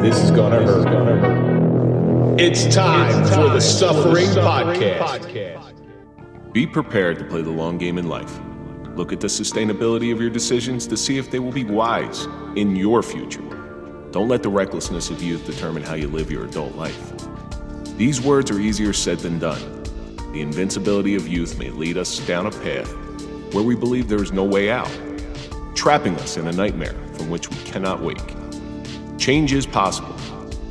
this is gonna hurt. It's time for the Suffering Podcast. Be prepared to play the long game in life. Look at the sustainability of your decisions to see if they will be wise in your future. Don't let the recklessness of youth determine how you live your adult life. These words are easier said than done. The invincibility of youth may lead us down a path where we believe there is no way out, trapping us in a nightmare from which we cannot wake. Change is possible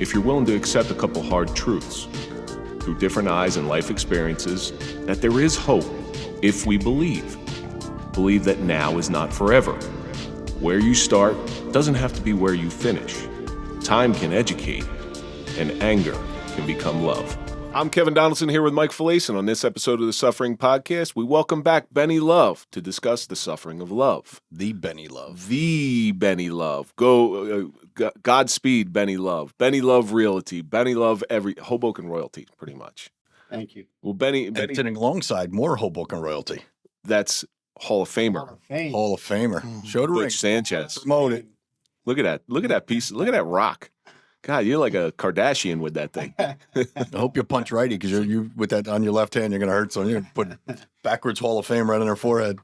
if you're willing to accept a couple hard truths through different eyes and life experiences, that there is hope if we believe that now is not forever. Where you start doesn't have to be where you finish. Time can educate, and anger can become love. I'm Kevin Donaldson here with Mike Failace, and on this episode of the Suffering Podcast, we welcome back Benny Love to discuss the suffering of love. The Benny Love. The Benny Love. Godspeed, Benny Love. Benny Love Realty. Benny Love Hoboken royalty, pretty much. Thank you. Well, Benny And sitting alongside more Hoboken royalty. that's Hall of Famer. Hall of Famer. Show the ring. Butch Sanchez. Promote it. Look at that. Look at that piece. Look at that rock. God, you're like a Kardashian with that thing. I hope you punch righty because you with that on your left hand, you're going to hurt someone. You're going to put backwards Hall of Fame right on their forehead.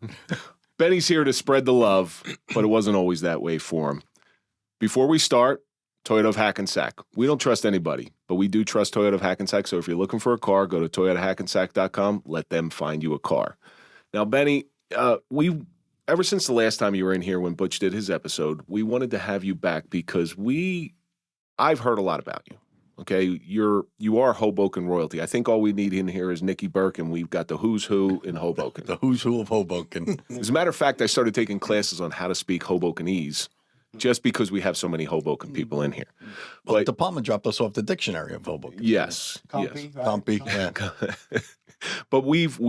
Benny's here to spread the love, but it wasn't always that way for him. Before we start, Toyota of Hackensack. We don't trust anybody, but we do trust Toyota of Hackensack. So if you're looking for a car, go to toyotahackensack.com. Let them find you a car. Now, Benny, ever since the last time you were in here when Butch did his episode, we wanted to have you back because I've heard a lot about you. Okay, you are Hoboken royalty. I think all we need in here is Nicky Burke, and we've got the who's who in Hoboken. The who's who of Hoboken. As a matter of fact, I started taking classes on how to speak Hobokenese just because we have so many Hoboken people in here. Well, the department dropped us off the dictionary of Hoboken. Yes, Compy, right? Compy, yeah. But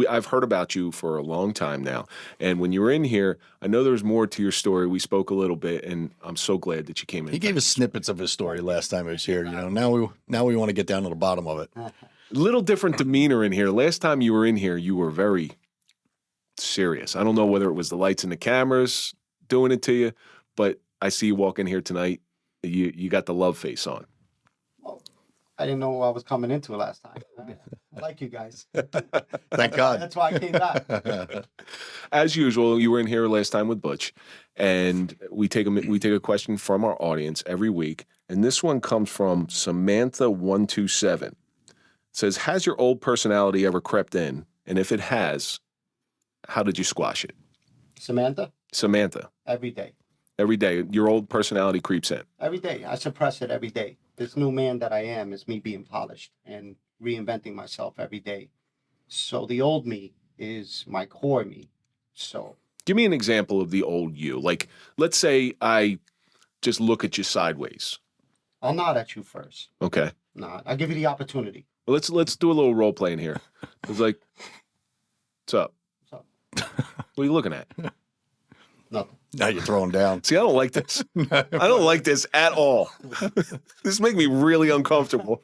I've heard about you for a long time now, and when you were in here, I know there's more to your story. We spoke a little bit, and I'm so glad that you came in. He gave us snippets of his story last time he was here. You know, now we want to get down to the bottom of it. Little different demeanor in here. Last time you were in here, you were very serious. I don't know whether it was the lights and the cameras doing it to you, but I see you walk in here tonight. You got the love face on. I didn't know what I was coming into last time. I like you guys. Thank God. That's why I came back. As usual, you were in here last time with Butch, and we take a question from our audience every week, and this one comes from Samantha127. It says, "Has your old personality ever crept in? And if it has, how did you squash it?" Samantha? Samantha. Every day. Every day, your old personality creeps in. Every day. I suppress it every day. This new man that I am is me being polished and reinventing myself every day. So the old me is my core me. So Give me an example of the old you. Like, let's say I just look at you sideways. I'll nod at you first. Okay. Nod. I'll give you the opportunity. Well, let's do a little role playing here. It's like, what's up? What's up? What are you looking at? Nothing. Now you're throwing down. See, I don't like this. I don't like this at all. This makes me really uncomfortable.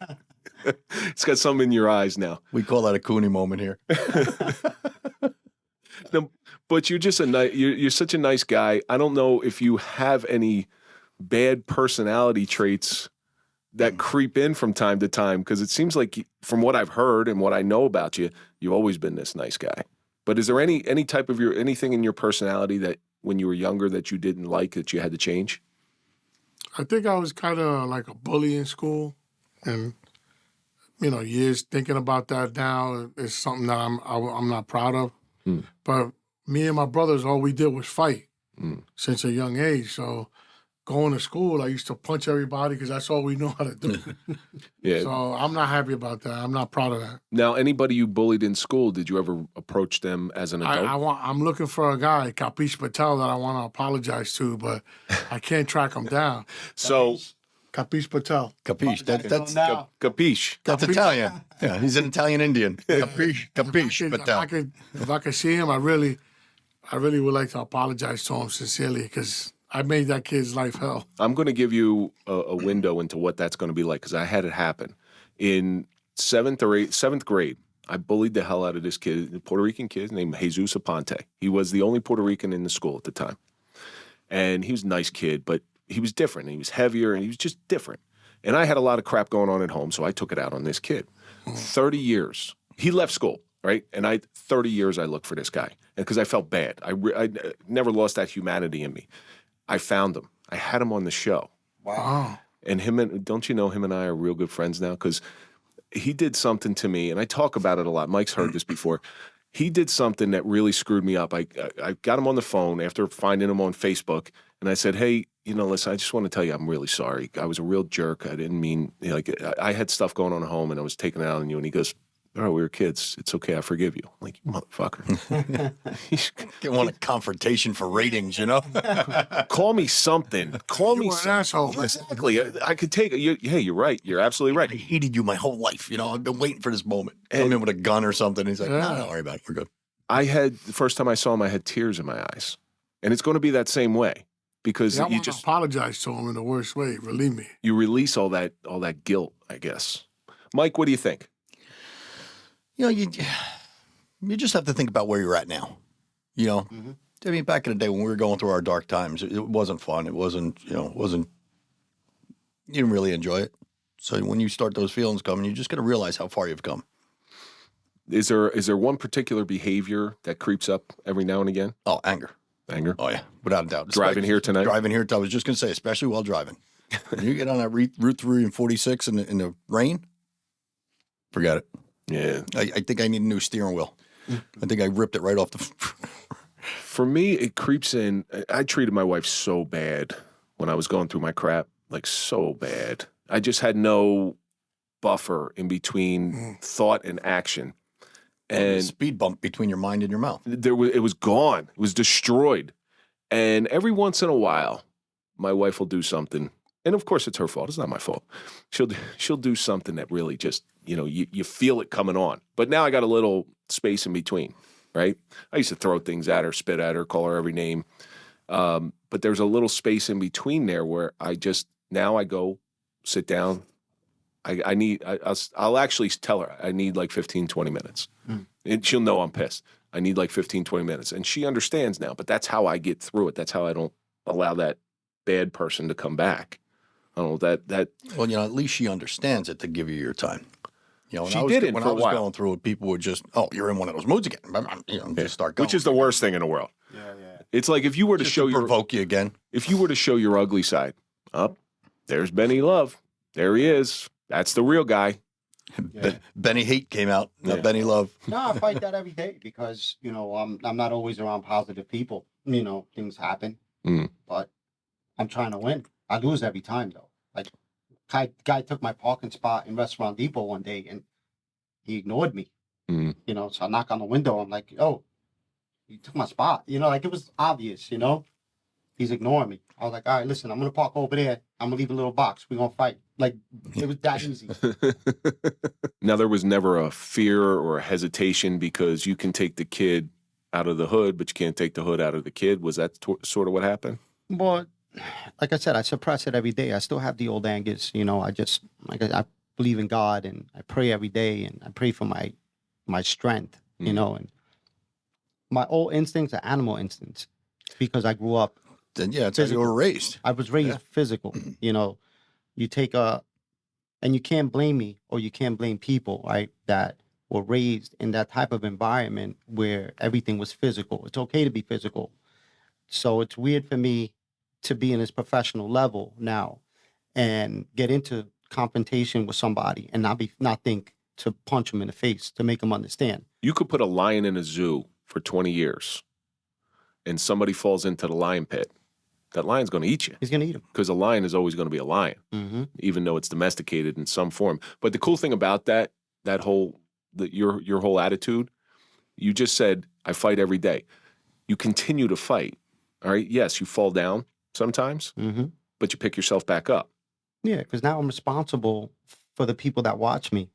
It's got something in your eyes now. We call that a Cooney moment here. No, but you're just you're such a nice guy. I don't know if you have any bad personality traits that creep in from time to time, because it seems like from what I've heard and what I know about you, you've always been this nice guy. But is there any type of anything in your personality that when you were younger that you didn't like that you had to change? I think I was kind of like a bully in school, and years thinking about that now is something that I'm not proud of. But me and my brothers, all we did was fight since a young age. So going to school, I used to punch everybody because that's all we know how to do. Yeah. So I'm not happy about that. I'm not proud of that. Now, anybody you bullied in school, did you ever approach them as an adult? I'm looking for a guy, Kapish Patel, that I want to apologize to, but I can't track him down. So, Kapish Patel. Capiche. That's capiche. That's Italian. Yeah, he's an Italian Indian. Capiche. Patel. If I could see him, I really would like to apologize to him sincerely, because I made that kid's life hell. I'm going to give you a window into what that's going to be like, because I had it happen. In seventh grade, I bullied the hell out of this kid, a Puerto Rican kid named Jesus Aponte. He was the only Puerto Rican in the school at the time. And he was a nice kid, but he was different. He was heavier, and he was just different. And I had a lot of crap going on at home, so I took it out on this kid. 30 years. He left school, right? And 30 years I looked for this guy because I felt bad. I never lost that humanity in me. I found him. I had him on the show. Wow. And don't you know, him and I are real good friends now because he did something to me, and I talk about it a lot. Mike's heard this before. He did something that really screwed me up. I got him on the phone after finding him on Facebook, and I said, hey, listen, I just want to tell you I'm really sorry. I was a real jerk. I didn't mean, I had stuff going on at home, and I was taking it out on you. And he goes, all right, we were kids. It's okay. I forgive you. I'm like, you motherfucker. Get one a confrontation for ratings, Call me something. Call me You an asshole. Exactly. I could take it. Hey, you're right. You're absolutely right. I hated you my whole life. I've been waiting for this moment. Come in with a gun or something. He's like, no, don't worry about it. We're good. The first time I saw him, I had tears in my eyes. And it's going to be that same way because I you want to apologize to him in the worst way. Believe me. you release all that guilt, I guess. Mike, what do you think? You just have to think about where you're at now. I mean, back in the day when we were going through our dark times, it wasn't fun. It wasn't, you didn't really enjoy it. So when you start those feelings coming, you just got to realize how far you've come. Is there one particular behavior that creeps up every now and again? Oh, anger. Anger? Oh, yeah, without a doubt. Driving here tonight? Driving here, I was just going to say, especially while driving. When you get on that Route 3 and 46 in the rain, forget it. Yeah. I think I need a new steering wheel. I think I ripped it right off the... For me, it creeps in. I treated my wife so bad when I was going through my crap, like so bad. I just had no buffer in between thought and action. And speed bump between your mind and your mouth. it was gone. It was destroyed. And every once in a while, my wife will do something. And of course, it's her fault. It's not my fault. She'll do something that really just, you feel it coming on. But now I got a little space in between, right? I used to throw things at her, spit at her, call her every name. But there's a little space in between there where now I go sit down. I'll actually tell her I need like 15, 20 minutes. And she'll know I'm pissed. I need like 15, 20 minutes. And she understands now, but that's how I get through it. That's how I don't allow that bad person to come back. I don't know that. Well, at least she understands it to give you your time. When She I was, didn't when for I a was while. going through it, people would just, oh, you're in one of those moods again. Just start going. Which is the worst thing in the world. Yeah. It's like if you were to just show to provoke you again. if you were to show your ugly side, there's Benny Love. There he is. That's the real guy. Benny Hate came out, not Yeah. Benny Love. No, I fight that every day because I'm not always around positive people. Things happen, but I'm trying to win. I lose every time though. Like, guy took my parking spot in Restaurant Depot one day and he ignored me. So I knock on the window. I'm like, oh, you took my spot. Like it was obvious. He's ignoring me. I was like, all right, listen, I'm gonna park over there. I'm gonna leave a little box. We're gonna fight. Like it was that easy. Now, there was never a fear or a hesitation because you can take the kid out of the hood, but you can't take the hood out of the kid. Was that sort of what happened? But like I said, I suppress it every day. I still have the old angers. I believe in God and I pray every day and I pray for my strength. And my old instincts are animal instincts because I grew up. Then it's how you were raised. I was raised physical. You take and you can't blame me or you can't blame people, right, that were raised in that type of environment where everything was physical. It's okay to be physical. So it's weird for me to be in this professional level now and get into confrontation with somebody and not think to punch them in the face to make them understand. You could put a lion in a zoo for 20 years and somebody falls into the lion pit. That lion's going to eat you. He's going to eat them. Because a lion is always going to be a lion, even though it's domesticated in some form. But the cool thing about your whole attitude, you just said, I fight every day. You continue to fight. All right. Yes, you fall down sometimes, but you pick yourself back up. Yeah, because now I'm responsible for the people that watch me.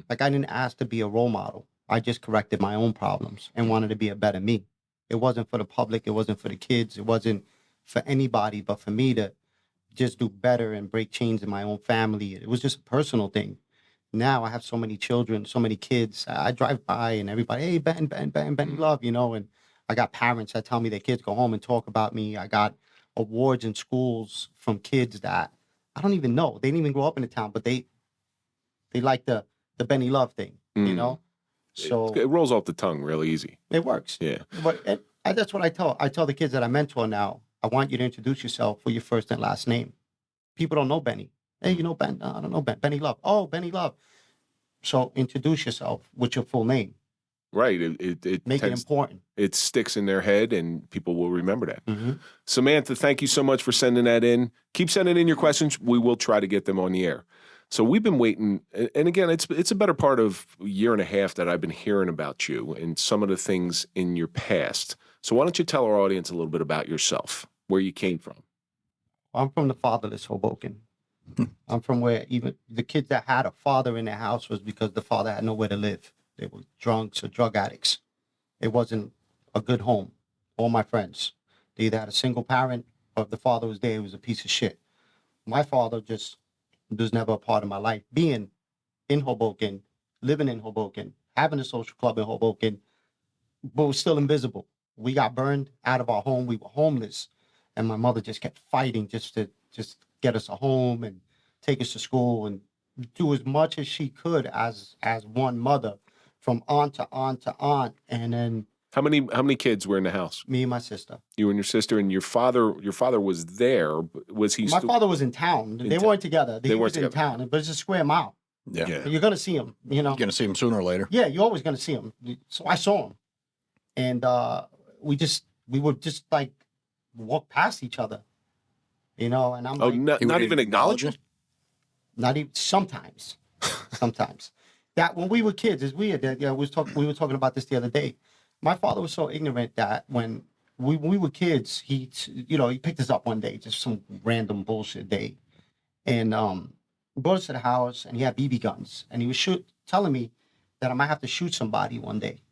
Like I didn't ask to be a role model. I just corrected my own problems and wanted to be a better me. It wasn't for the public. It wasn't for the kids. It wasn't for anybody, but for me to just do better and break chains in my own family. It was just a personal thing. Now I have so many children, so many kids. I drive by and everybody, hey, Ben, love, and I got parents that tell me their kids go home and talk about me. I got awards in schools from kids that I don't even know. They didn't even grow up in the town, but they like the Benny Love thing, you know? So It rolls off the tongue real easy. it works. Yeah. But that's what I tell the kids that I mentor now. I want you to introduce yourself with your first and last name. People don't know Benny. Hey, you know Ben? No, I don't know Ben. Benny Love. Oh, Benny Love. So introduce yourself with your full name. Right. It Make it important. It sticks in their head and people will remember that. Mm-hmm. Samantha, thank you so much for sending that in. Keep sending in your questions. We will try to get them on the air. So we've been waiting. And again, it's a better part of a year and a half that I've been hearing about you and some of the things in your past. So why don't you tell our audience a little bit about yourself, where you came from? I'm from the fatherless Hoboken. I'm from where even the kids that had a father in their house was because the father had nowhere to live. They were drunks or drug addicts. It wasn't a good home. All my friends, they either had a single parent or if the father was there, he was a piece of shit. My father just was never a part of my life. Being in Hoboken, living in Hoboken, having a social club in Hoboken, but was still invisible. We got burned out of our home. We were homeless. And my mother just kept fighting just to get us a home and take us to school and do as much as she could as one mother, from aunt to aunt to aunt. And then How many kids were in the house? me and my sister. You and your sister, and your father was there. Was he My father was in town. They weren't together. He weren't was together. in town, but it's a square mile. Yeah. Yeah. You're gonna see him, you know. You're going to see him sooner or later. Yeah, you're always gonna see him. So I saw him, and we would just like walk past each other, you know. And I'm Oh, like, not He would even acknowledge it? not even sometimes. That when we were kids, it's weird. That we were talking about this the other day. My father was so ignorant that when we were kids, he picked us up one day, just some random bullshit day, and brought us to the house, and he had BB guns, and he was telling me that I might have to shoot somebody one day.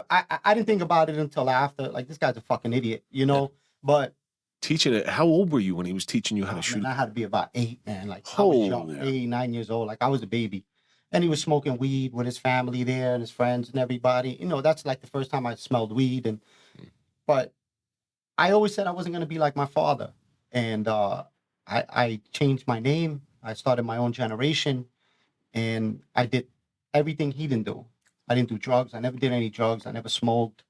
I didn't think about it until after. Like, this guy's a fucking idiot, you know. But Teaching it. How old were you when he was teaching you how to shoot? man, I had to be about 8, man. Like, I was young, 8, 9 years old. Like, I was a baby. And he was smoking weed with his family there and his friends and everybody. You know, that's like the first time I smelled weed. But I always said I wasn't going to be like my father. And I changed my name. I started my own generation. And I did everything he didn't do. I didn't do drugs. I never did any drugs. I never smoked.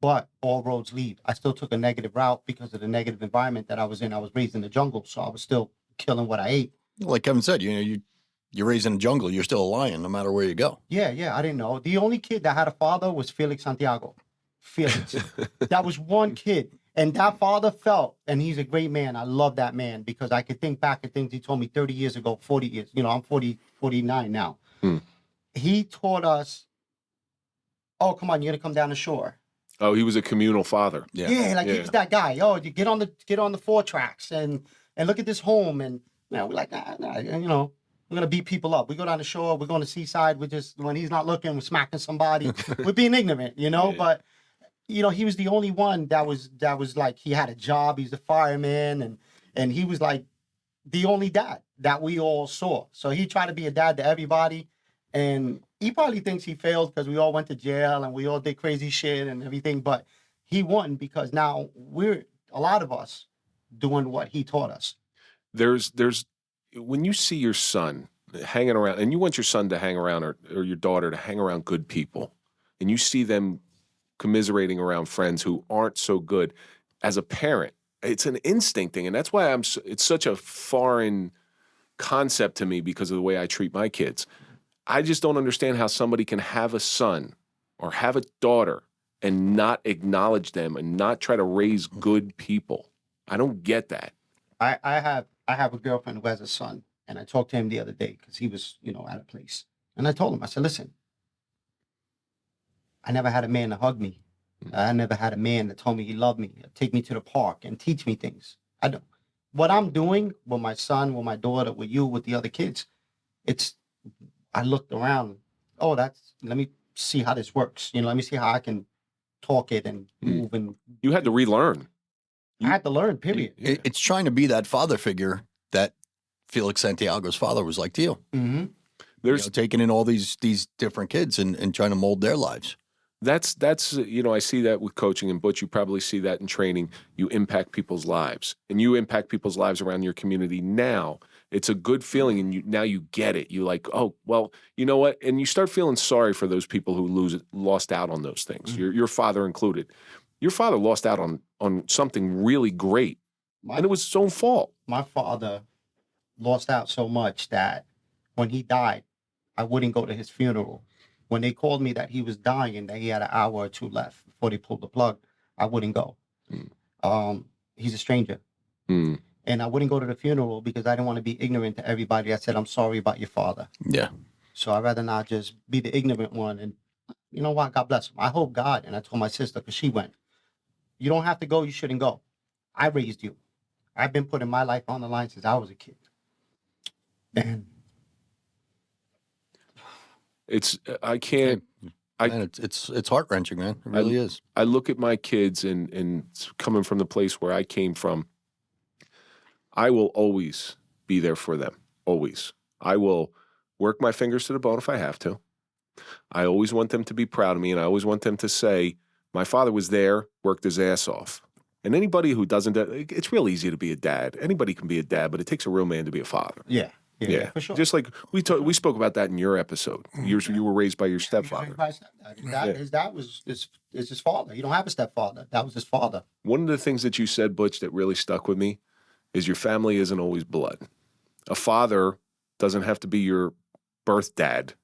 But all roads lead. I still took a negative route because of the negative environment that I was in. I was raised in the jungle, so I was still killing what I ate. Like Kevin said, you're raised in the jungle. You're still a lion no matter where you go. Yeah, I didn't know. The only kid that had a father was Felix Santiago. Felix. That was one kid. And that father felt, and he's a great man. I love that man because I could think back at things he told me 30 years ago, 40 years. You know, I'm 49 now. He taught us, oh, come on, you're going to come down the shore. Oh, he was a communal father. Yeah, he was that guy. Oh, you get on the 4 tracks and look at this home. And we're like, nah, you know, we're going to beat people up. We go down the shore. We're going to seaside. We're just, when he's not looking, we're smacking somebody. We're being ignorant, you know. Yeah. But, you know, he was the only one that was like, he had a job. He's a fireman. And he was like the only dad that we all saw. So he tried to be a dad to everybody. And he probably thinks he failed because we all went to jail and we all did crazy shit and everything. But he won because now we're, a lot of us, doing what he taught us. There's when you see your son hanging around, and you want your son to hang around or your daughter to hang around good people, and you see them commiserating around friends who aren't so good, as a parent, it's an instinct thing. And that's why it's such a foreign concept to me because of the way I treat my kids. I just don't understand how somebody can have a son or have a daughter and not acknowledge them and not try to raise good people. I don't get that. I have a girlfriend who has a son, and I talked to him the other day because he was, you know, at a place. And I told him, I said, listen, I never had a man to hug me. I never had a man that told me he loved me, take me to the park and teach me things. I don't. What I'm doing with my son, with my daughter, with you, with the other kids, I looked around. Oh, let me see how this works. You know, let me see how I can talk it and move. And you had to relearn. I had to learn, period. It's trying to be that father figure that Felix Santiago's father was like to you. Mm-hmm. There's taking in all these different kids and trying to mold their lives. That's I see that with coaching, and Butch, you probably see that in training. You impact people's lives, and you impact people's lives around your community now. It's a good feeling, and now you get it. You like, oh, well, you know what? And you start feeling sorry for those people who lost out on those things, your father included. Your father lost out on something really great, and it was his own fault. My father lost out so much that when he died, I wouldn't go to his funeral. When they called me that he was dying and that he had an hour or two left before they pulled the plug, I wouldn't go. He's a stranger. And I wouldn't go to the funeral because I didn't want to be ignorant to everybody that said, I'm sorry about your father. Yeah. So I'd rather not just be the ignorant one. And you know what? God bless him. I hope God, and I told my sister, because she went, you don't have to go. You shouldn't go. I raised you. I've been putting my life on the line since I was a kid. And it's heart wrenching, man. It really is. I look at my kids and coming from the place where I came from, I will always be there for them. Always. I will work my fingers to the bone if I have to. I always want them to be proud of me, and I always want them to say, my father was there, worked his ass off. And anybody who doesn't, it's real easy to be a dad. Anybody can be a dad, but it takes a real man to be a father. Yeah, for sure. Just like we spoke about that in your episode. You were raised by your stepfather. His dad was his father. You don't have a stepfather. That was his father. One of the things that you said, Butch, that really stuck with me is your family isn't always blood. A father doesn't have to be your birth dad.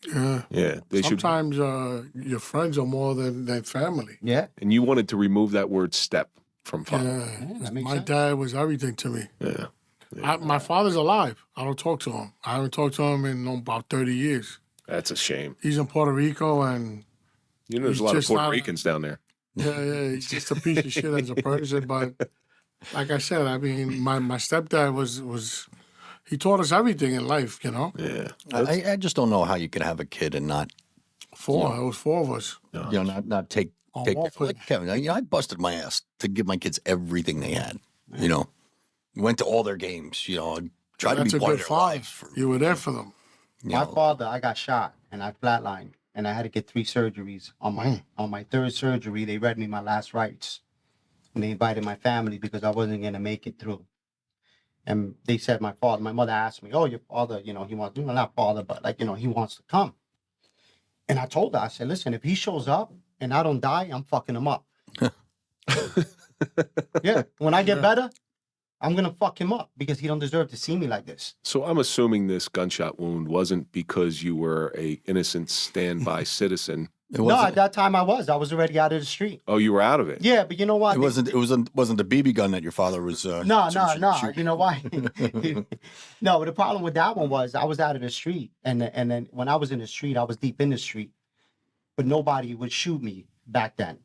Yeah. Sometimes your friends are more than family. Yeah. And you wanted to remove that word step from father. Yeah. My dad was everything to me. Yeah. My father's alive. I don't talk to him. I haven't talked to him in about 30 years. That's a shame. He's in Puerto Rico, and there's a lot of Puerto Ricans down there. Yeah. He's just a piece of shit as a person. But like I said, I mean, my stepdad was he taught us everything in life, Yeah. I just don't know how you can have a kid and not It was four of us. not take like Kevin. I busted my ass to give my kids everything they had. Went to all their games. Tried to be part of their lives. You were there for them. My father, I got shot and I flatlined, and I had to get 3 surgeries. On my 3rd surgery, they read me my last rites, and they invited my family because I wasn't gonna make it through. And they said my mother asked me, oh, your father, he wants, not father, but he wants to come. And I told her, I said, listen, if he shows up and I don't die, I'm fucking him up. Yeah, when I get better, I'm going to fuck him up because he don't deserve to see me like this. So I'm assuming this gunshot wound wasn't because you were a innocent standby citizen. No, at that time I was already out of the street. Oh, you were out of it? Yeah, but you know what? It wasn't the BB gun that your father was. No. You know why? No, but the problem with that one was I was out of the street, and then when I was in the street, I was deep in the street, but nobody would shoot me back then.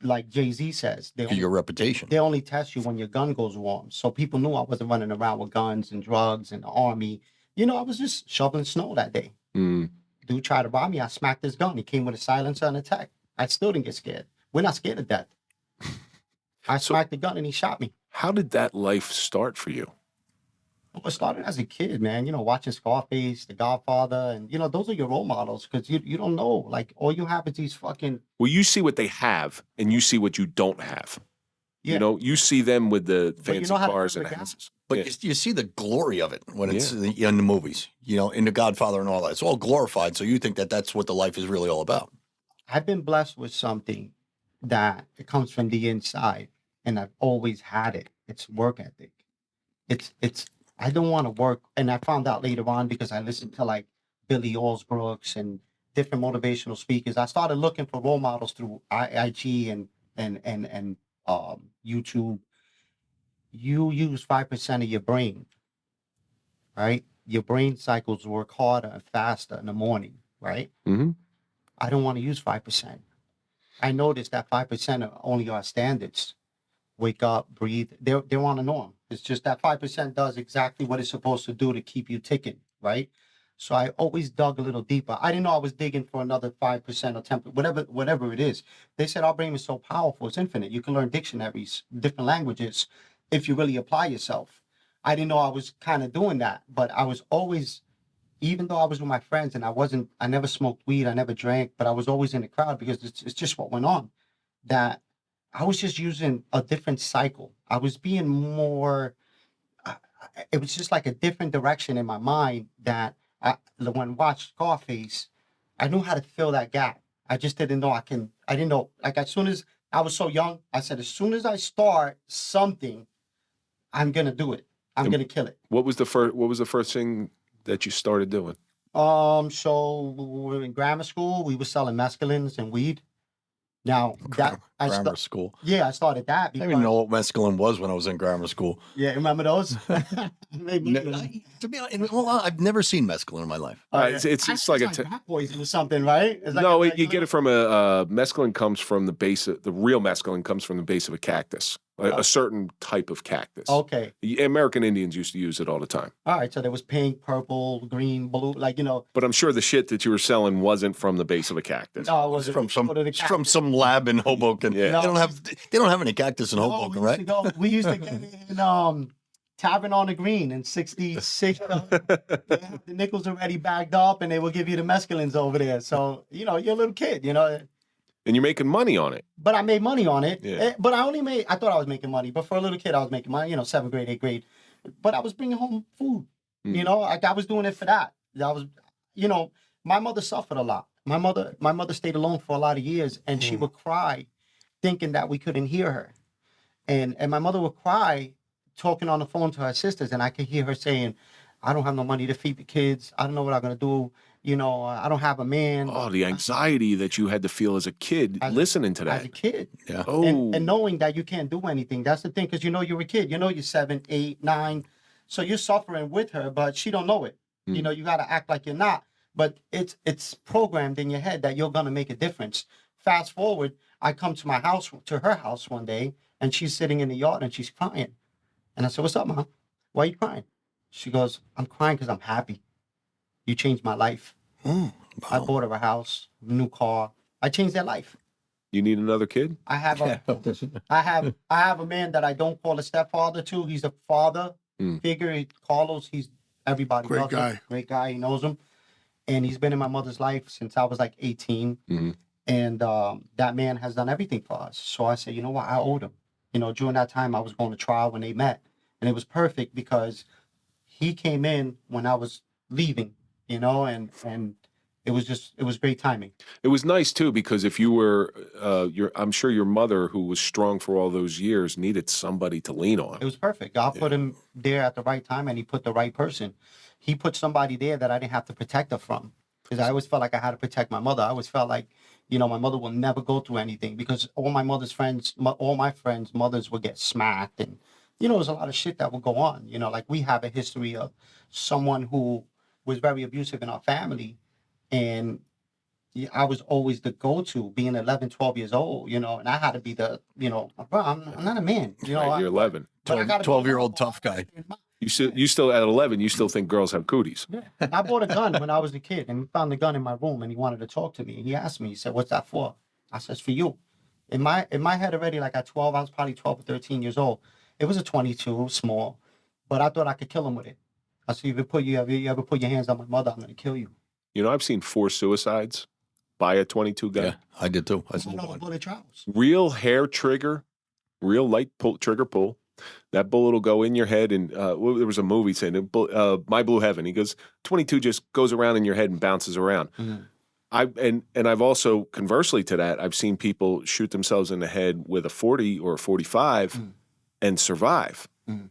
Like Jay-Z says, your reputation. They only test you when your gun goes warm. So people knew I wasn't running around with guns and drugs and the army. I was just shoveling snow that day. Dude tried to rob me. I smacked his gun. He came with a silencer and attack. I still didn't get scared. We're not scared of death. I smacked the gun and he shot me. How did that life start for you? Well, it started as a kid, man. Watching Scarface, The Godfather, and those are your role models because you don't know. Like all you have is these fucking. Well, you see what they have, and you see what you don't have. Yeah. You see them with the fancy cars and houses. But you see the glory of it when it's in the movies, in The Godfather and all that. It's all glorified, so you think that that's what the life is really all about. I've been blessed with something that it comes from the inside, and I've always had it. It's work ethic. It's. I don't want to work, and I found out later on because I listened to like Billy Allsbrooks and different motivational speakers. I started looking for role models through IG and YouTube. You use 5% of your brain, right? Your brain cycles work harder and faster in the morning, right? Mm-hmm. I don't want to use 5%. I noticed that 5% are only our standards. Wake up, breathe. They're on a norm. It's just that 5% does exactly what it's supposed to do to keep you ticking, right? So I always dug a little deeper. I didn't know I was digging for another 5% or 10%, whatever it is. They said our brain is so powerful, it's infinite. You can learn dictionaries, different languages, if you really apply yourself. I didn't know I was kind of doing that, but I was always even though I was with my friends and I never smoked weed, I never drank, but I was always in the crowd because it's just what went on. That I was just using a different cycle. I was being more, it was just like a different direction in my mind that when I watched Scarface, I knew how to fill that gap. I just didn't know I didn't know, like as soon as I was so young, I said, as soon as I start something, I'm going to do it. I'm going to kill it. What was the first thing that you started doing? So we were in grammar school, we were selling mescalines and weed. Now Grammar school. Yeah, I started that. I Because, didn't even know what mescaline was when I was in grammar school. Yeah, remember those? To be honest, well, I've never seen mescaline in my life. It's like rat poison or something, right? It's like no, you get it from mescaline comes from the base of the real mescaline comes from the base of a cactus, a certain type of cactus. Okay. The American Indians used to use it all the time. All right, so there was pink, purple, green, blue, But I'm sure the shit that you were selling wasn't from the base of a cactus. No, it was From some lab in Hoboken. Yeah. No, they don't have any cactus in Hoboken, right? We used to get in Tavern on the Green in 66. They have the nickels already bagged up and they will give you the mescalines over there. So, you're a little kid, And you're making money on it. But I made money on it. Yeah. But I thought I was making money. But for a little kid, I was making money, 7th grade, 8th grade. But I was bringing home food. I was doing it for that. My mother suffered a lot. My mother stayed alone for a lot of years, and she would cry thinking that we couldn't hear her. And my mother would cry talking on the phone to her sisters, and I could hear her saying, I don't have no money to feed the kids. I don't know what I'm going to do. I don't have a man. Oh, the anxiety that you had to feel as a kid listening to that. As a kid. Yeah. Oh. And knowing that you can't do anything. That's the thing, because you're a kid. You're 7, 8, 9. So you're suffering with her, but she don't know it. You got to act like you're not. But it's programmed in your head that you're going to make a difference. Fast forward, I come to her house one day, and she's sitting in the yard, and she's crying. And I said, what's up, Mom? Why are you crying? She goes, I'm crying because I'm happy. You changed my life. Wow. I bought her a house, a new car. I changed their life. You need another kid? I have a man that I don't call a stepfather to. He's a father figure. Carlos, he's everybody. Great guy. Great guy. He knows him. And he's been in my mother's life since I was like 18. Mm-hmm. And that man has done everything for us. So I said, you know what? I owed him. During that time, I was going to trial when they met. And it was perfect because he came in when I was leaving, and it was great timing. It was nice too, because if you were, I'm sure your mother, who was strong for all those years, needed somebody to lean on. It was perfect. God put him there at the right time, and he put the right person. He put somebody there that I didn't have to protect her from, because I always felt like I had to protect my mother. I always felt like, my mother will never go through anything, because all my friends' mothers would get smacked, and there's a lot of shit that will go on. Like we have a history of someone who was very abusive in our family, and I was always the go-to, being 11, 12 years old, and I had to be the, bro, I'm not a man. Right, you're 11. 12-year-old tough guy. You still at 11, you still think girls have cooties. Yeah. I bought a gun when I was a kid, and he found the gun in my room, and he wanted to talk to me. And he asked me, he said, what's that for? I said, it's for you. In my head already, like at 12, I was probably 12 or 13 years old. It was a 22, small, but I thought I could kill him with it. I said, you ever put your hands on my mother, I'm going to kill you. I've seen 4 suicides by a 22 gun. Yeah, I did too. I don't know the bullet travels. Real hair trigger, real light trigger pull. That bullet will go in your head, and there was a movie saying, My Blue Heaven. He goes, 22 just goes around in your head and bounces around. Mm-hmm. I've also, conversely to that, I've seen people shoot themselves in the head with a 40 or a 45 and survive.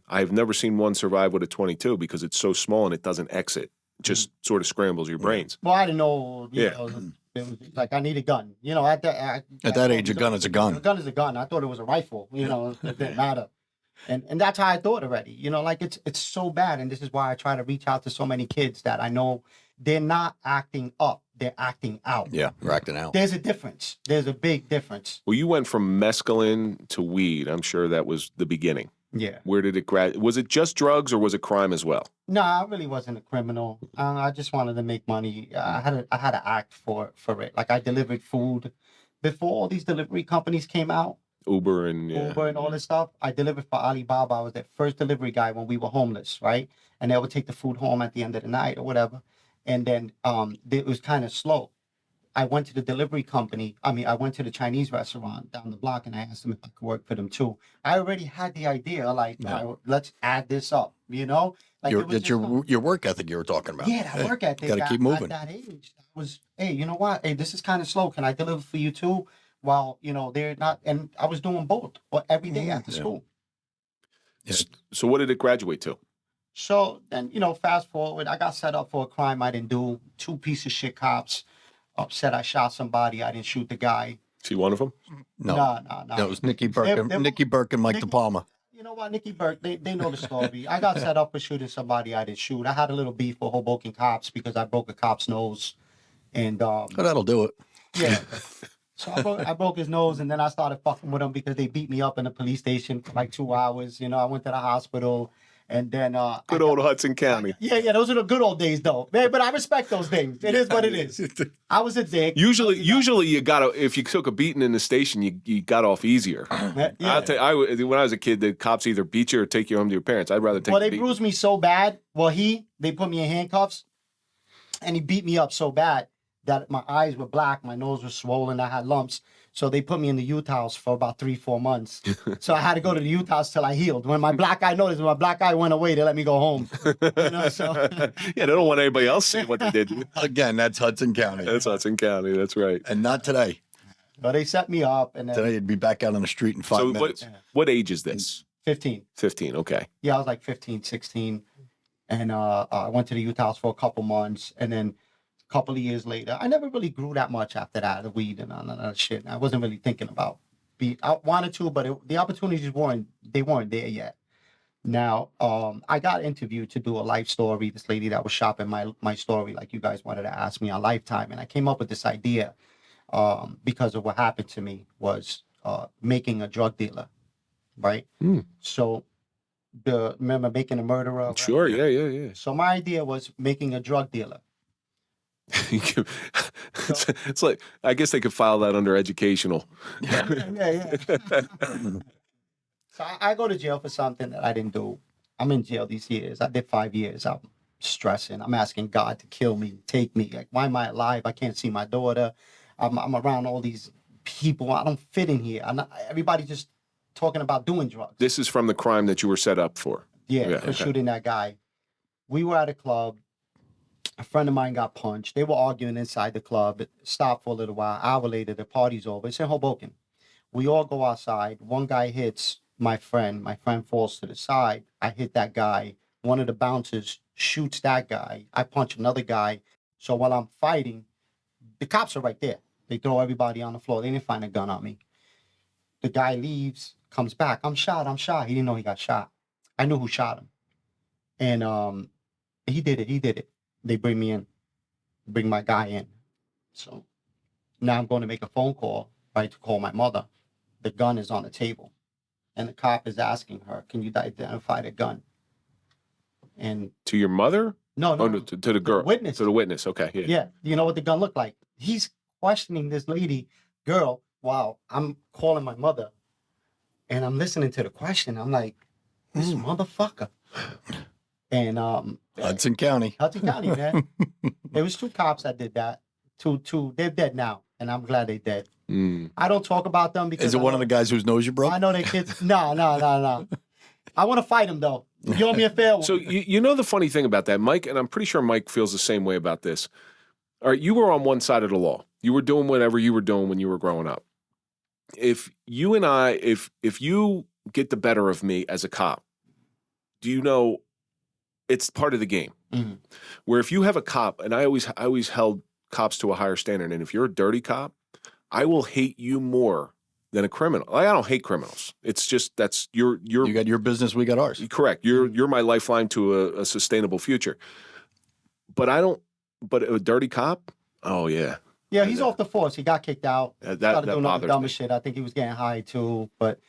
I've never seen one survive with a 22 because it's so small and it doesn't exit. It just sort of scrambles your brains. Well, I didn't know. It was like I need a gun. At that age, a gun is a gun. A gun is a gun. I thought it was a rifle. It didn't matter. And that's how I thought already. It's so bad. And this is why I try to reach out to so many kids that I know they're not acting up. They're acting out. Yeah, they're acting out. There's a difference. There's a big difference. Well, you went from mescaline to weed. I'm sure that was the beginning. Yeah. Where did it was it just drugs or was it crime as well? No, I really wasn't a criminal. I just wanted to make money. I had to act for it. Like I delivered food before all these delivery companies came out. Uber and all this stuff. I delivered for Alibaba. I was their first delivery guy when we were homeless, right? And they would take the food home at the end of the night or whatever. And then it was kind of slow. I went to the delivery company. I went to the Chinese restaurant down the block, and I asked them if I could work for them too. I already had the idea, like, all right, let's add this up, Like it was It's your work ethic you were talking about. yeah, that work ethic. Got to keep moving. At that age, I was, hey, you know what? Hey, this is kind of slow. Can I deliver for you too? While they're not, and I was doing both, but every day after school. Yeah. So what did it graduate to? So then, fast forward, I got set up for a crime I didn't do. 2 piece of shit cops upset I shot somebody. I didn't shoot the guy. See one of them? No. No. That was Nicky Burke. Nicky Burke and Mike De Palma. You know what, Nicky Burke, they know the story. I got set up for shooting somebody I didn't shoot. I had a little beef with Hoboken cops because I broke a cop's nose. And That'll do it. yeah. So I broke his nose, and then I started fucking with him because they beat me up in the police station for like 2 hours. I went to the hospital, and then Good old Hudson County. Yeah, those are the good old days, though, man. But I respect those things. It is what it is. I was a dick. Usually you gotta, if you took a beating in the station, you got off easier. Yeah. I'll tell you, when I was a kid, the cops either beat you or take you home to your parents. I'd rather take. Well, they bruised me so bad. Well, they put me in handcuffs, and he beat me up so bad that my eyes were black, my nose was swollen, I had lumps. So they put me in the youth house for about 3-4 months. So I had to go to the youth house till I healed. When my black eye went away, they let me go home. So Yeah, they don't want anybody else seeing what they did. Again, that's Hudson County. That's Hudson County. That's right. And not today. but they set me up, and then Today you'd be back out on the street in 5 minutes. What age is this? 15. 15. Okay. Yeah, I was like 15, 16. And I went to the youth house for a couple months, and then a couple of years later, I never really grew that much after that, the weed and all that shit. I wasn't really thinking about I wanted to, but the opportunities weren't there yet. Now, I got interviewed to do a life story. This lady that was shopping my story, like you guys wanted to ask me on Lifetime, and I came up with this idea because of what happened to me was making a drug dealer, right? So remember making a murderer? Right? Sure. Yeah. So my idea was making a drug dealer. It's like, I guess they could file that under educational. Yeah. So I go to jail for something that I didn't do. I'm in jail these years. I did 5 years. I'm stressing. I'm asking God to kill me, take me. Like, why am I alive? I can't see my daughter. I'm around all these people. I don't fit in here. Everybody just talking about doing drugs. This is from the crime that you were set up for. Yeah, for shooting that guy. We were at a club. A friend of mine got punched. They were arguing inside the club. It stopped for a little while. An hour later, the party's over. It's in Hoboken. We all go outside. One guy hits my friend. My friend falls to the side. I hit that guy. One of the bouncers shoots that guy. I punch another guy. So while I'm fighting, the cops are right there. They throw everybody on the floor. They didn't find a gun on me. The guy leaves, comes back. I'm shot. He didn't know he got shot. I knew who shot him. And he did it. They bring me in, bring my guy in. So now I'm going to make a phone call, right, to call my mother. The gun is on the table. And the cop is asking her, can you identify the gun? And To your mother? no, To the girl. witness. To the witness. Okay. Yeah. Yeah, you know what the gun looked like. He's questioning this girl, while I'm calling my mother. And I'm listening to the question. I'm like, this motherfucker. And Hudson County. Man. There was 2 cops that did that. Two. They're dead now, and I'm glad they're dead. I don't talk about them because Is it one of the guys whose nose you broke? I know their kids. No. I want to fight them though. You owe me a fair one. So you know the funny thing about that, Mike, and I'm pretty sure Mike feels the same way about this. All right, you were on one side of the law. You were doing whatever you were doing when you were growing up. If you and I, if you get the better of me as a cop, do you know it's part of the game? Mm-hmm. Where if you have a cop, and I always held cops to a higher standard, and if you're a dirty cop, I will hate you more than a criminal. I don't hate criminals. It's just you got your business, we got ours. Correct. You're my lifeline to a sustainable future. But a dirty cop, oh yeah. Yeah, he's off the force. He got kicked out. That Started doing all the bothers dumbest me. shit. I think he was getting high too, but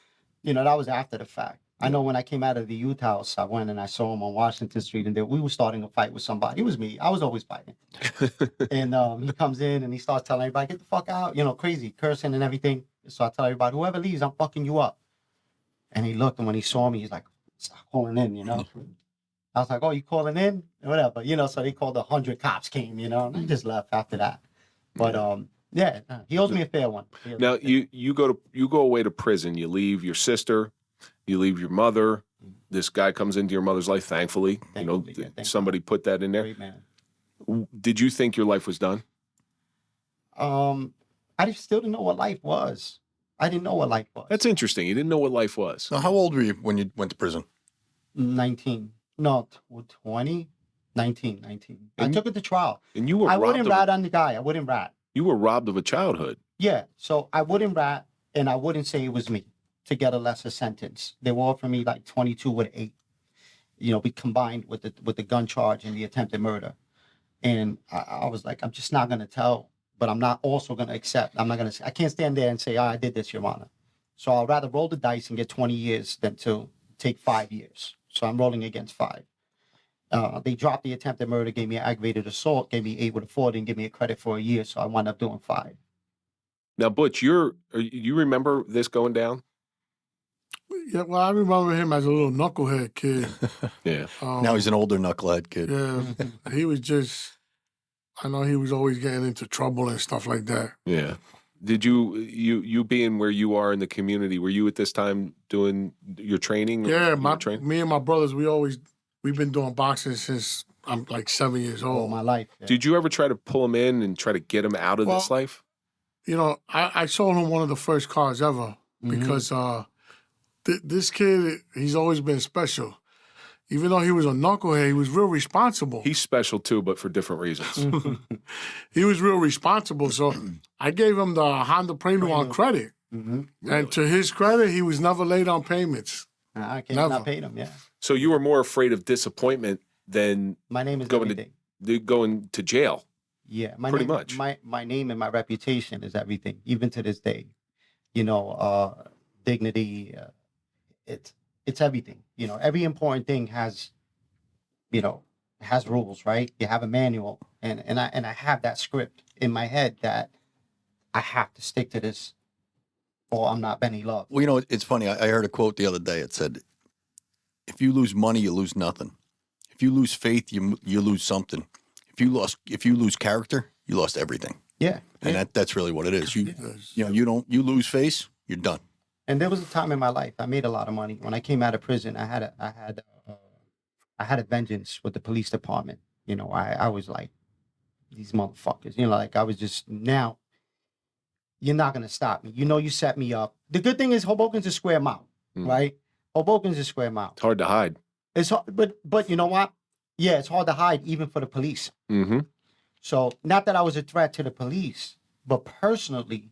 that was after the fact. I know when I came out of the youth house, I went and I saw him on Washington Street, and we were starting a fight with somebody. It was me. I was always fighting. And he comes in and he starts telling everybody, get the fuck out, crazy, cursing and everything. So I tell everybody, whoever leaves, I'm fucking you up. And he looked, and when he saw me, he's like, stop calling in, I was like, "Oh, you calling in?" Whatever, So they called 100 cops came, and I just left after that. But yeah, he owes me a fair one. Now you go away to prison. You leave your sister, you leave your mother. This guy comes into your mother's life. Thankfully, somebody put that in there. Great man. Did you think your life was done? I still didn't know what life was. I didn't know what life was. That's interesting. You didn't know what life was. So how old were you when you went to prison? 19. No, 20? 19. I took it to trial. And you were I wouldn't rat on the guy. I wouldn't rat. You were robbed of a childhood. Yeah. So I wouldn't rat, and I wouldn't say it was me to get a lesser sentence. They were offering me like 22 with 8. We combined with the gun charge and the attempted murder. And I was like, I'm just not going to tell, but I'm not also going to accept. I'm not going to say, I can't stand there and say, I did this, Your Honor. So I'd rather roll the dice and get 20 years than to take 5 years. So I'm rolling against 5. They dropped the attempted murder, gave me an aggravated assault, gave me 8 with a 4, didn't give me a credit for a year. So I wound up doing 5. Now, Butch, you remember this going down? Yeah, well, I remember him as a little knucklehead kid. Yeah. Now he's an older knucklehead kid. Yeah, he was just, I know he was always getting into trouble and stuff like that. Yeah. Did you being where you are in the community, were you at this time doing your training? Yeah, me and my brothers, we've been doing boxing since I'm like 7 years old. All my life. Yeah. Did you ever try to pull him in and try to get him out of this life? I sold him one of the first cars ever because this kid, he's always been special. Even though he was a knucklehead, he was real responsible. He's special too, but for different reasons. He was real responsible. So I gave him the Honda Prelude on credit. Really? And to his credit, he was never late on payments. I can't not paid him, yeah. So you were more afraid of disappointment than my name is going everything. Going to jail. Yeah, pretty much. My name and my reputation is everything, even to this day. Dignity, it's everything. Every important thing has rules, right? You have a manual, and I have that script in my head that I have to stick to this, or I'm not Benny Love. Well, it's funny. I heard a quote the other day. It said, "If you lose money, you lose nothing. If you lose faith, you lose something. If you lose character, you lost everything." Yeah, and that's really what it is. You lose face, you're done. And there was a time in my life I made a lot of money. When I came out of prison, I had a vengeance with the police department. I was like, these motherfuckers. I was just, now you're not gonna stop me. You set me up. The good thing is Hoboken's a square mile, right? Hoboken's a square mile. It's hard to hide. It's hard, but you know what? Yeah, it's hard to hide even for the police. Mm-hmm. So not that I was a threat to the police, but personally,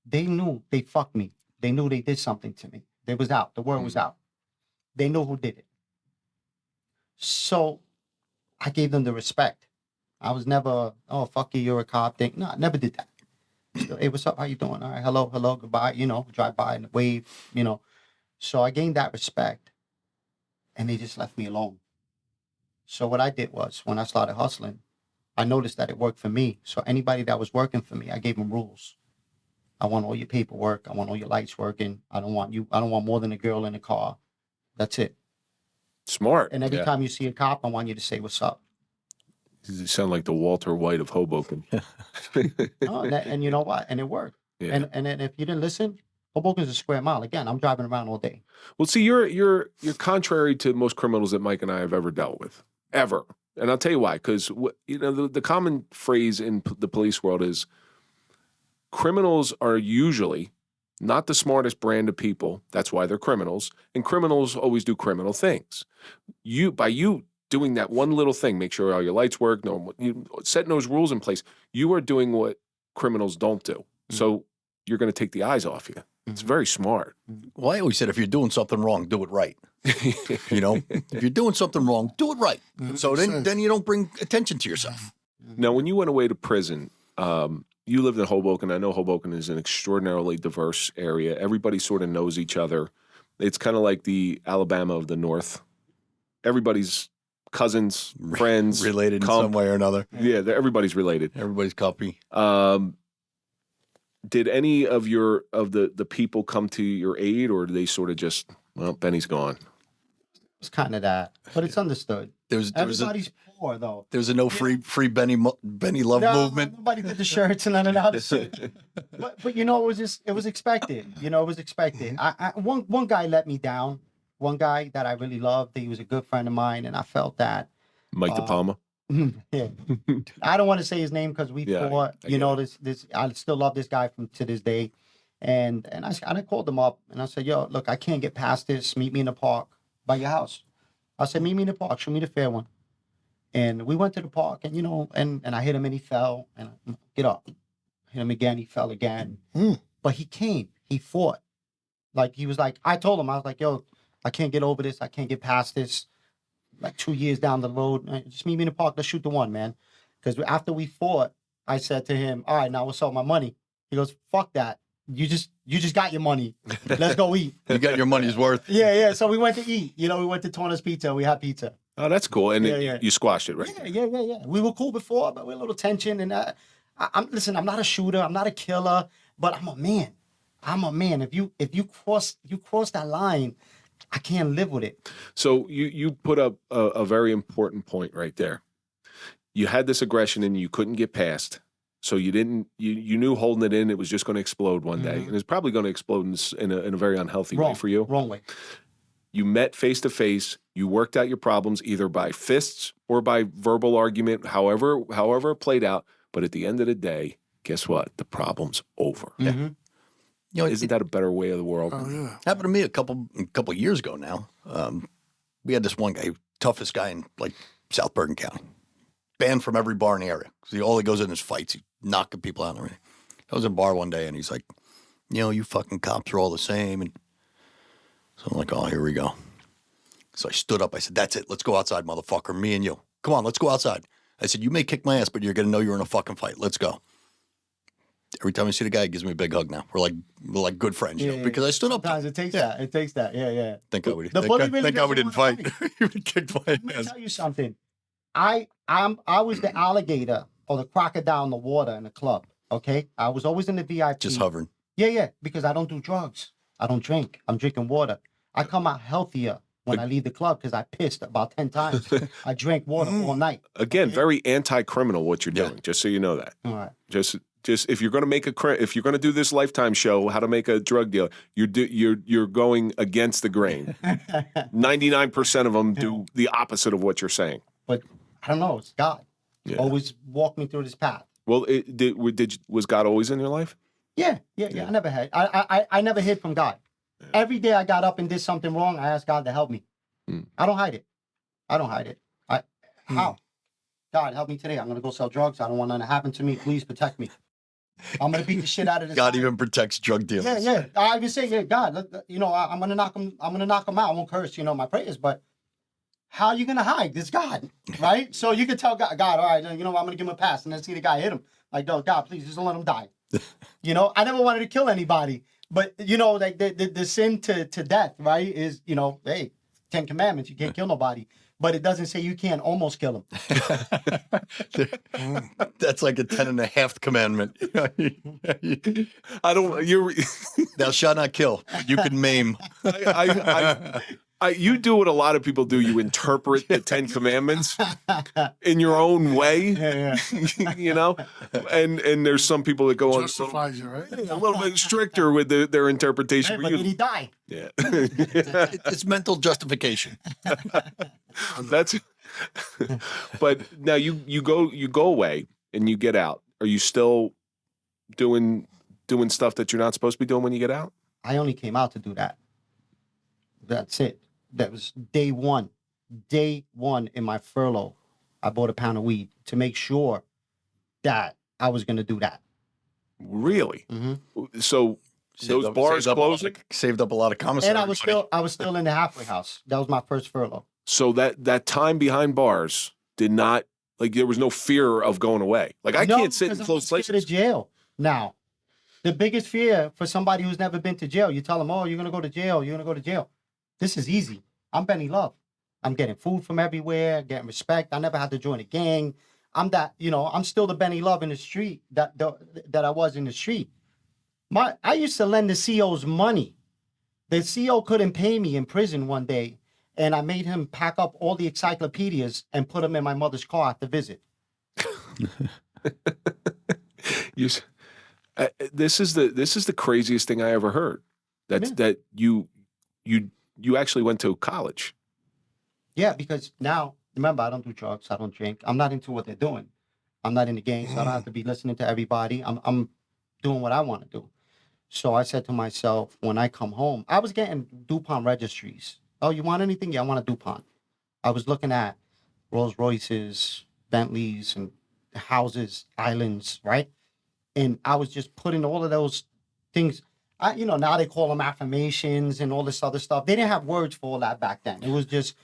they knew they fucked me. They knew they did something to me. They was out. The word was out. They knew who did it. So I gave them the respect. I was never, oh, fuck you, you're a cop thing. No, I never did that. So, hey, what's up? How you doing? All right, hello, goodbye. Drive by and wave, So I gained that respect, and they just left me alone. So what I did was, when I started hustling, I noticed that it worked for me. So anybody that was working for me, I gave them rules. I want all your paperwork. I want all your lights working. I don't want more than a girl in a car. That's it. Smart. And every time you see a cop, I want you to say, what's up? You sound like the Walter White of Hoboken. And you know what? And it worked. Yeah. And if you didn't listen, Hoboken's a square mile. Again, I'm driving around all day. Well, see, you're contrary to most criminals that Mike and I have ever dealt with. Ever. And I'll tell you why. Because, the common phrase in the police world is, criminals are usually not the smartest brand of people. That's why they're criminals. And criminals always do criminal things. By you doing that one little thing, make sure all your lights work, setting those rules in place, you are doing what criminals don't do. Mm-hmm. So you're going to take the eyes off you. Mm-hmm. It's very smart. Well, I always said, if you're doing something wrong, do it right. If you're doing something wrong, do it right. Mm-hmm. So then you don't bring attention to yourself. Now, when you went away to prison, you lived in Hoboken. I know Hoboken is an extraordinarily diverse area. Everybody sort of knows each other. It's kind of like the Alabama of the North. Everybody's cousins, friends. Related in some way or another. Yeah, everybody's related. Everybody's copy. Did any of the people come to your aid, or did they sort of just, well, Benny's gone? It's kind of that, but it's understood. There's Everybody's poor though. There's a no free Benny Love movement. Nobody did the shirts and none of that shit. But you know, it was expected. You know, it was expected. One guy let me down. One guy that I really loved. He was a good friend of mine, and I felt that. Mike De Palma. Yeah. I don't want to say his name because we fought. You know, this I still love this guy to this day. And I called him up and I said, yo, look, I can't get past this. Meet me in the park by your house. I said, meet me in the park. Show me the fair one. And we went to the park and, you know, and I hit him and he fell. And I, get up. Hit him again. He fell again. But he came. He fought. Like, he was like, I told him, I was like, yo, I can't get over this. I can't get past this. Like 2 years down the road, just meet me in the park. Let's shoot the one, man. Because after we fought, I said to him, all right, now what's up with my money? He goes, fuck that. You just got your money. Let's go eat. You got your money's worth. Yeah. So we went to eat. You know, we went to Torna's Pizza. We had pizza. Oh, that's cool. And you squashed it, right? Yeah. We were cool before, but we had a little tension. And listen, I'm not a shooter. I'm not a killer, but I'm a man. I'm a man. If you cross that line, I can't live with it. So you put up a very important point right there. You had this aggression and you couldn't get past. So you knew holding it in, it was just going to explode one day. And it's probably going to explode in a very unhealthy way for you. Wrong way. You met face to face. You worked out your problems either by fists or by verbal argument, however it played out. But at the end of the day, guess what? The problem's over. Yeah. You know, Isn't that a better way of the world? Oh, yeah. Happened to me a couple years ago now. We had this one guy, toughest guy in like South Bergen County, banned from every bar in the area. So all he goes in is fights. He's knocking people out and everything. I was in a bar one day and he's like, you know, you fucking cops are all the same. And so I'm like, oh, here we go. So I stood up. I said, that's it. Let's go outside, motherfucker. Me and you. Come on, let's go outside. I said, you may kick my ass, but you're going to know you're in a fucking fight. Let's go. Every time I see the guy, he gives me a big hug now. We're like good friends, you know, because I stood up. Sometimes it takes that. It takes that. Yeah. Thank God we wanna didn't fight. He would have kicked my Let me ass. tell you something. I was the alligator or the crocodile in the water in the club. Okay, I was always in the VIP. Just hovering. Yeah. Because I don't do drugs. I don't drink. I'm drinking water. I come out healthier when I leave the club because I pissed about 10 times. I drank water all night. Again, very anti-criminal what you're doing. Just so you know that. All right. Just if you're going to if you're going to do this Lifetime show, how to make a drug deal, you're going against the grain. 99% of them do the opposite of what you're saying. But I don't know. It's God. Always walked me through this path. Well, was God always in your life? Yeah. I never had. I never hid from God. Yeah. Every day I got up and did something wrong, I asked God to help me. I don't hide it. How? God, help me today. I'm going to go sell drugs. I don't want nothing to happen to me. Please protect me. I'm going to beat the shit out of this God guy. even protects drug dealers. Yeah. I even say, God, you know, I'm going to knock him out. I won't curse, you know, my prayers, but how are you going to hide this God, right? So you can tell God, all right, you know, I'm going to give him a pass and then see the guy hit him. Like, no, God, please, just don't let him die. You know, I never wanted to kill anybody, but, you know, like the sin to death, right, is, you know, hey, 10 Commandments, you can't kill nobody. But it doesn't say you can't almost kill him. That's like a 10 and a half commandment. Thou shalt not kill. You can maim. You do what a lot of people do. You interpret the 10 Commandments in your own way. Yeah. You know? And there's some people that go Justifies you, right? a little bit stricter with their interpretation. Hey, but did he die? Yeah. It's mental justification. But now you go away and you get out. Are you still doing stuff that you're not supposed to be doing when you get out? I only came out to do that. That's it. That was day one. Day one in my furlough, I bought a pound of weed to make sure that I was going to do that. Really? Mm-hmm. So those bars closing? Saved up a lot of commissary And I was still in the halfway house. That was my first furlough. So that time behind bars did not, like, there was no fear of going away. Like, I can't sit in close places. I'm scared of jail now. The biggest fear for somebody who's never been to jail, you tell them, oh, you're going to go to jail. You're going to go to jail. This is easy. I'm Benny Love. I'm getting food from everywhere, getting respect. I never had to join a gang. I'm that, you know, I'm still the Benny Love in the street that I was in the street. I used to lend the COs money. The CO couldn't pay me in prison one day. and I made him pack up all the encyclopedias and put them in my mother's car at the visit. You, this is the craziest thing I ever heard. That you actually went to college. Yeah, because now, remember, I don't do drugs, I don't drink. I'm not into what they're doing. I'm not in the game, so I don't have to be listening to everybody. I'm doing what I want to do. So I said to myself, when I come home, I was getting DuPont registries. Oh, you want anything? Yeah, I want a DuPont. I was looking at Rolls Royces, Bentleys, and houses, islands, right? And I was just putting all of those things. Now they call them affirmations and all this other stuff. They didn't have words for all that back then. It was just,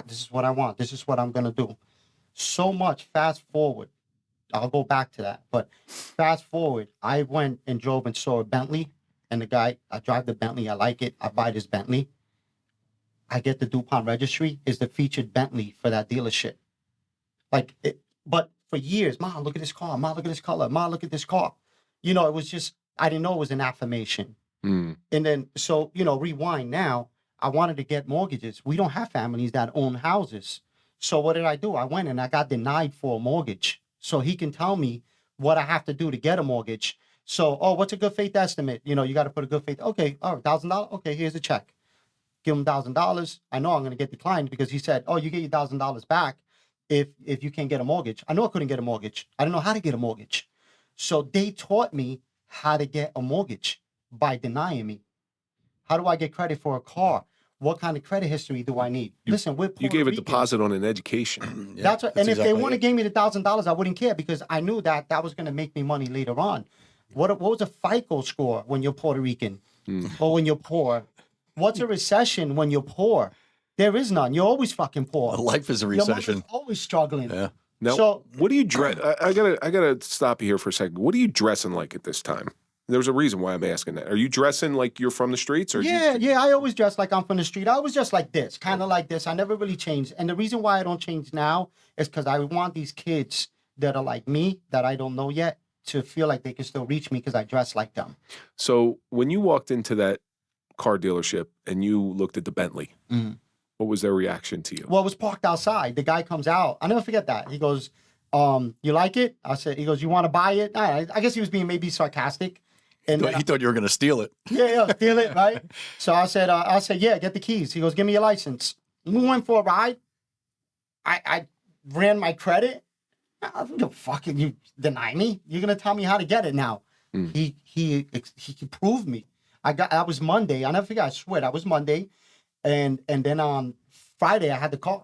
this is what I want. This is what I'm going to do. So much fast forward. I'll go back to that. But fast forward, I went and drove and saw a Bentley. And the guy, I drive the Bentley. I like it. I buy this Bentley. I get the DuPont registry. Is the featured Bentley for that dealership. But for years, Ma, look at this car. Ma, look at this color. Ma, look at this car. It was just, I didn't know it was an affirmation. And then, so, rewind now, I wanted to get mortgages. We don't have families that own houses. So what did I do? I went and I got denied for a mortgage. So he can tell me what I have to do to get a mortgage. So, what's a good faith estimate? You got to put a good faith. Okay, all right, $1,000. Okay, here's a check. Give him $1,000. I know I'm going to get declined because he said, you get your $1,000 back if you can't get a mortgage. I know I couldn't get a mortgage. I didn't know how to get a mortgage. So they taught me how to get a mortgage by denying me. How do I get credit for a car? What kind of credit history do I need? Listen, we're Puerto You gave a Rican. deposit on an education. Yeah, That's right. And if they exactly wouldn't have it. gave me the $1,000, I wouldn't care because I knew that was going to make me money later on. What was a FICO score when you're Puerto Rican or when you're poor? What's a recession when you're poor? There is none. You're always fucking poor. Life is a Your mother's recession. always struggling. Yeah. Now, So- what do you dress? I gotta stop you here for a second. What are you dressing like at this time? There's a reason why I'm asking that. Are you dressing like you're from the streets? Or Yeah. I always dress like I'm from the street. I always dress like this, kind of like this. I never really changed. And the reason why I don't change now is because I want these kids that are like me, that I don't know yet, to feel like they can still reach me because I dress like them. So when you walked into that car dealership and you looked at the Bentley, what was their reaction to you? Well, it was parked outside. The guy comes out. I'll never forget that. He goes, you like it? He goes, you want to buy it? I guess he was being maybe sarcastic. And then He thought you were going to steal it. Yeah, steal it, right? So I said, yeah, get the keys. He goes, give me your license. We went for a ride. I ran my credit. I don't give a fuck if you deny me. You're gonna tell me how to get it now. He proved me. That was Monday. I never forget. I swear that was Monday, and then on Friday I had the car.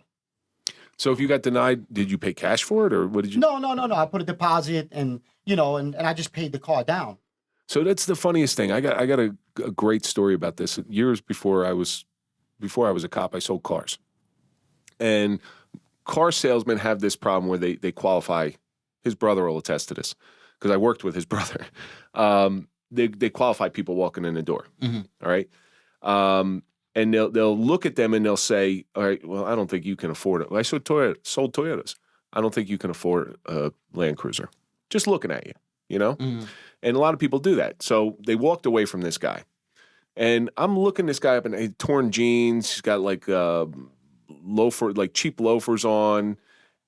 So if you got denied, did you pay cash for it, or what did you? No. I put a deposit, and and I just paid the car down. So that's the funniest thing. I got a great story about this. Years before I was a cop, I sold cars, and car salesmen have this problem where they qualify. His brother will attest to this because I worked with his brother. They qualify people walking in the door. All right, and they'll look at them and they'll say, "All right, well, I don't think you can afford it." I sold Toyotas. I don't think you can afford a Land Cruiser. Just looking at you, And a lot of people do that. So they walked away from this guy, and I'm looking this guy up in torn jeans. He's got like cheap loafers on,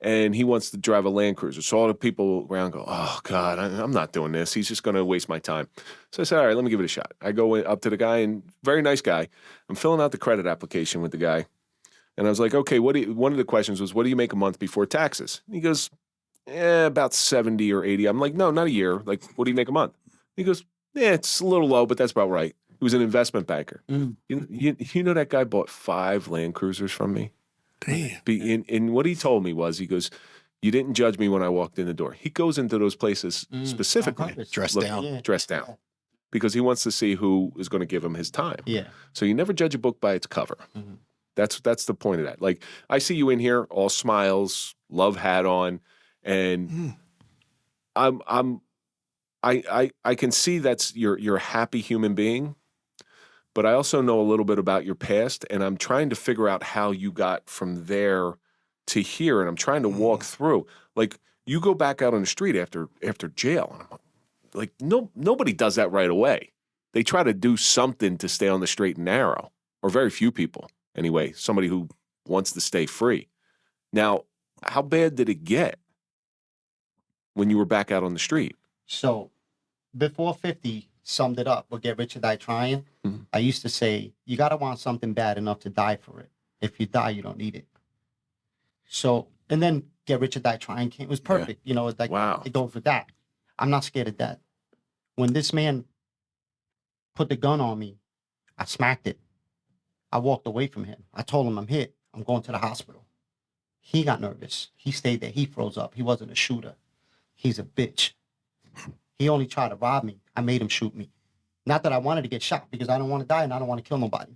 and he wants to drive a Land Cruiser. So all the people around go, "Oh God, I'm not doing this. He's just going to waste my time." So I said, "All right, let me give it a shot." I go up to the guy, and very nice guy. I'm filling out the credit application with the guy, and I was like, "Okay, one of the questions was, what do you make a month before taxes?" And he goes, about 70 or 80. I'm like, "No, not a year. Like, what do you make a month?" He goes, "Yeah, it's a little low, but that's about right." He was an investment banker. You know that guy bought 5 Land Cruisers from me? Damn. And what he told me was, he goes, "You didn't judge me when I walked in the door." He goes into those places specifically Dressed down. dressed down, because he wants to see who is going to give him his time. Yeah. So you never judge a book by its cover. That's the point of that. Like, I see you in here, all smiles, love hat on, and I can see that's you're a happy human being, but I also know a little bit about your past, and I'm trying to figure out how you got from there to here, and I'm trying to walk through. Like, you go back out on the street after jail, and I'm like, nobody does that right away. They try to do something to stay on the straight and narrow, or very few people. Anyway, somebody who wants to stay free. Now, how bad did it get when you were back out on the street? So before 50 summed it up, or Get Rich or Die Trying, I used to say, you got to want something bad enough to die for it. If you die, you don't need it. So, and then Get Rich or Die Trying came. It was perfect. You know, it's like, Wow. it goes with that. I'm not scared of death. When this man put the gun on me, I smacked it. I walked away from him. I told him I'm hit. I'm going to the hospital. He got nervous. He stayed there. He froze up. He wasn't a shooter. He's a bitch. He only tried to rob me. I made him shoot me. Not that I wanted to get shot, because I don't want to die and I don't want to kill nobody.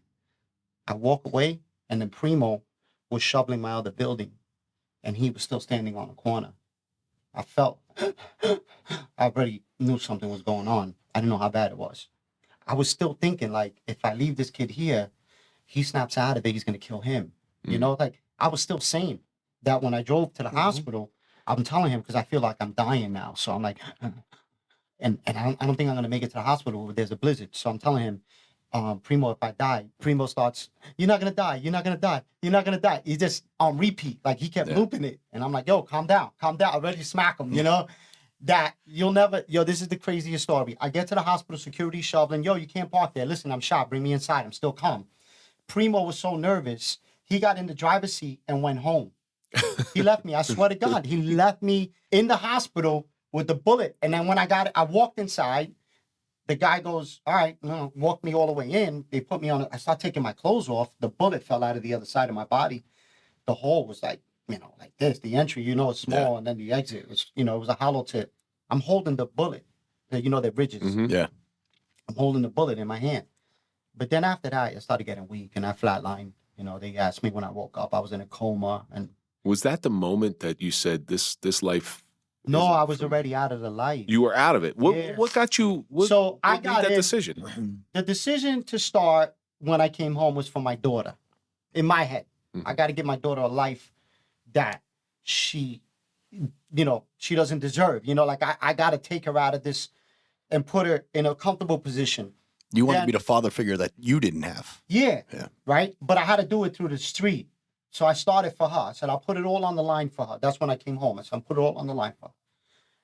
I walk away, and then Primo was shoveling my other building, and he was still standing on the corner. I felt, I already knew something was going on. I didn't know how bad it was. I was still thinking, like, if I leave this kid here, he snaps out of it, he's going to kill him. You know, like, I was still saying that when I drove to the hospital, I'm telling him, because I feel like I'm dying now. So I'm like, and I don't think I'm going to make it to the hospital if there's a blizzard. So I'm telling him, Primo, if I die, Primo starts, you're not going to die. You're not going to die. You're not going to die. He just on repeat. Like, he kept looping it. And I'm like, yo, calm down. Calm down. I'm ready to smack him, you know? That you'll never, this is the craziest story. I get to the hospital, security shoveling, yo, you can't park there. Listen, I'm shot. Bring me inside. I'm still calm. Primo was so nervous, he got in the driver's seat and went home. He left me. I swear to God, he left me in the hospital with the bullet. And then when I got it, I walked inside. The guy goes, all right, walk me all the way in. They put me on, I started taking my clothes off. The bullet fell out of the other side of my body. The hole was like, like this. The entry, it's small, and then the exit was, it was a hollow tip. I'm holding the bullet, the ridges. Yeah. I'm holding the bullet in my hand. But then after that, I started getting weak, and I flatlined. They asked me when I woke up. I was in a coma. And was that the moment that you said this life? No, I was already out of the life. You were out of it. What got you? I got that decision. The decision to start when I came home was for my daughter. In my head, I got to give my daughter a life that she doesn't deserve. Like, I got to take her out of this and put her in a comfortable position. You want to be the father figure that you didn't have. Yeah. Right? But I had to do it through the street. So I started for her. I said, I'll put it all on the line for her. That's when I came home. I said, I'll put it all on the line for her.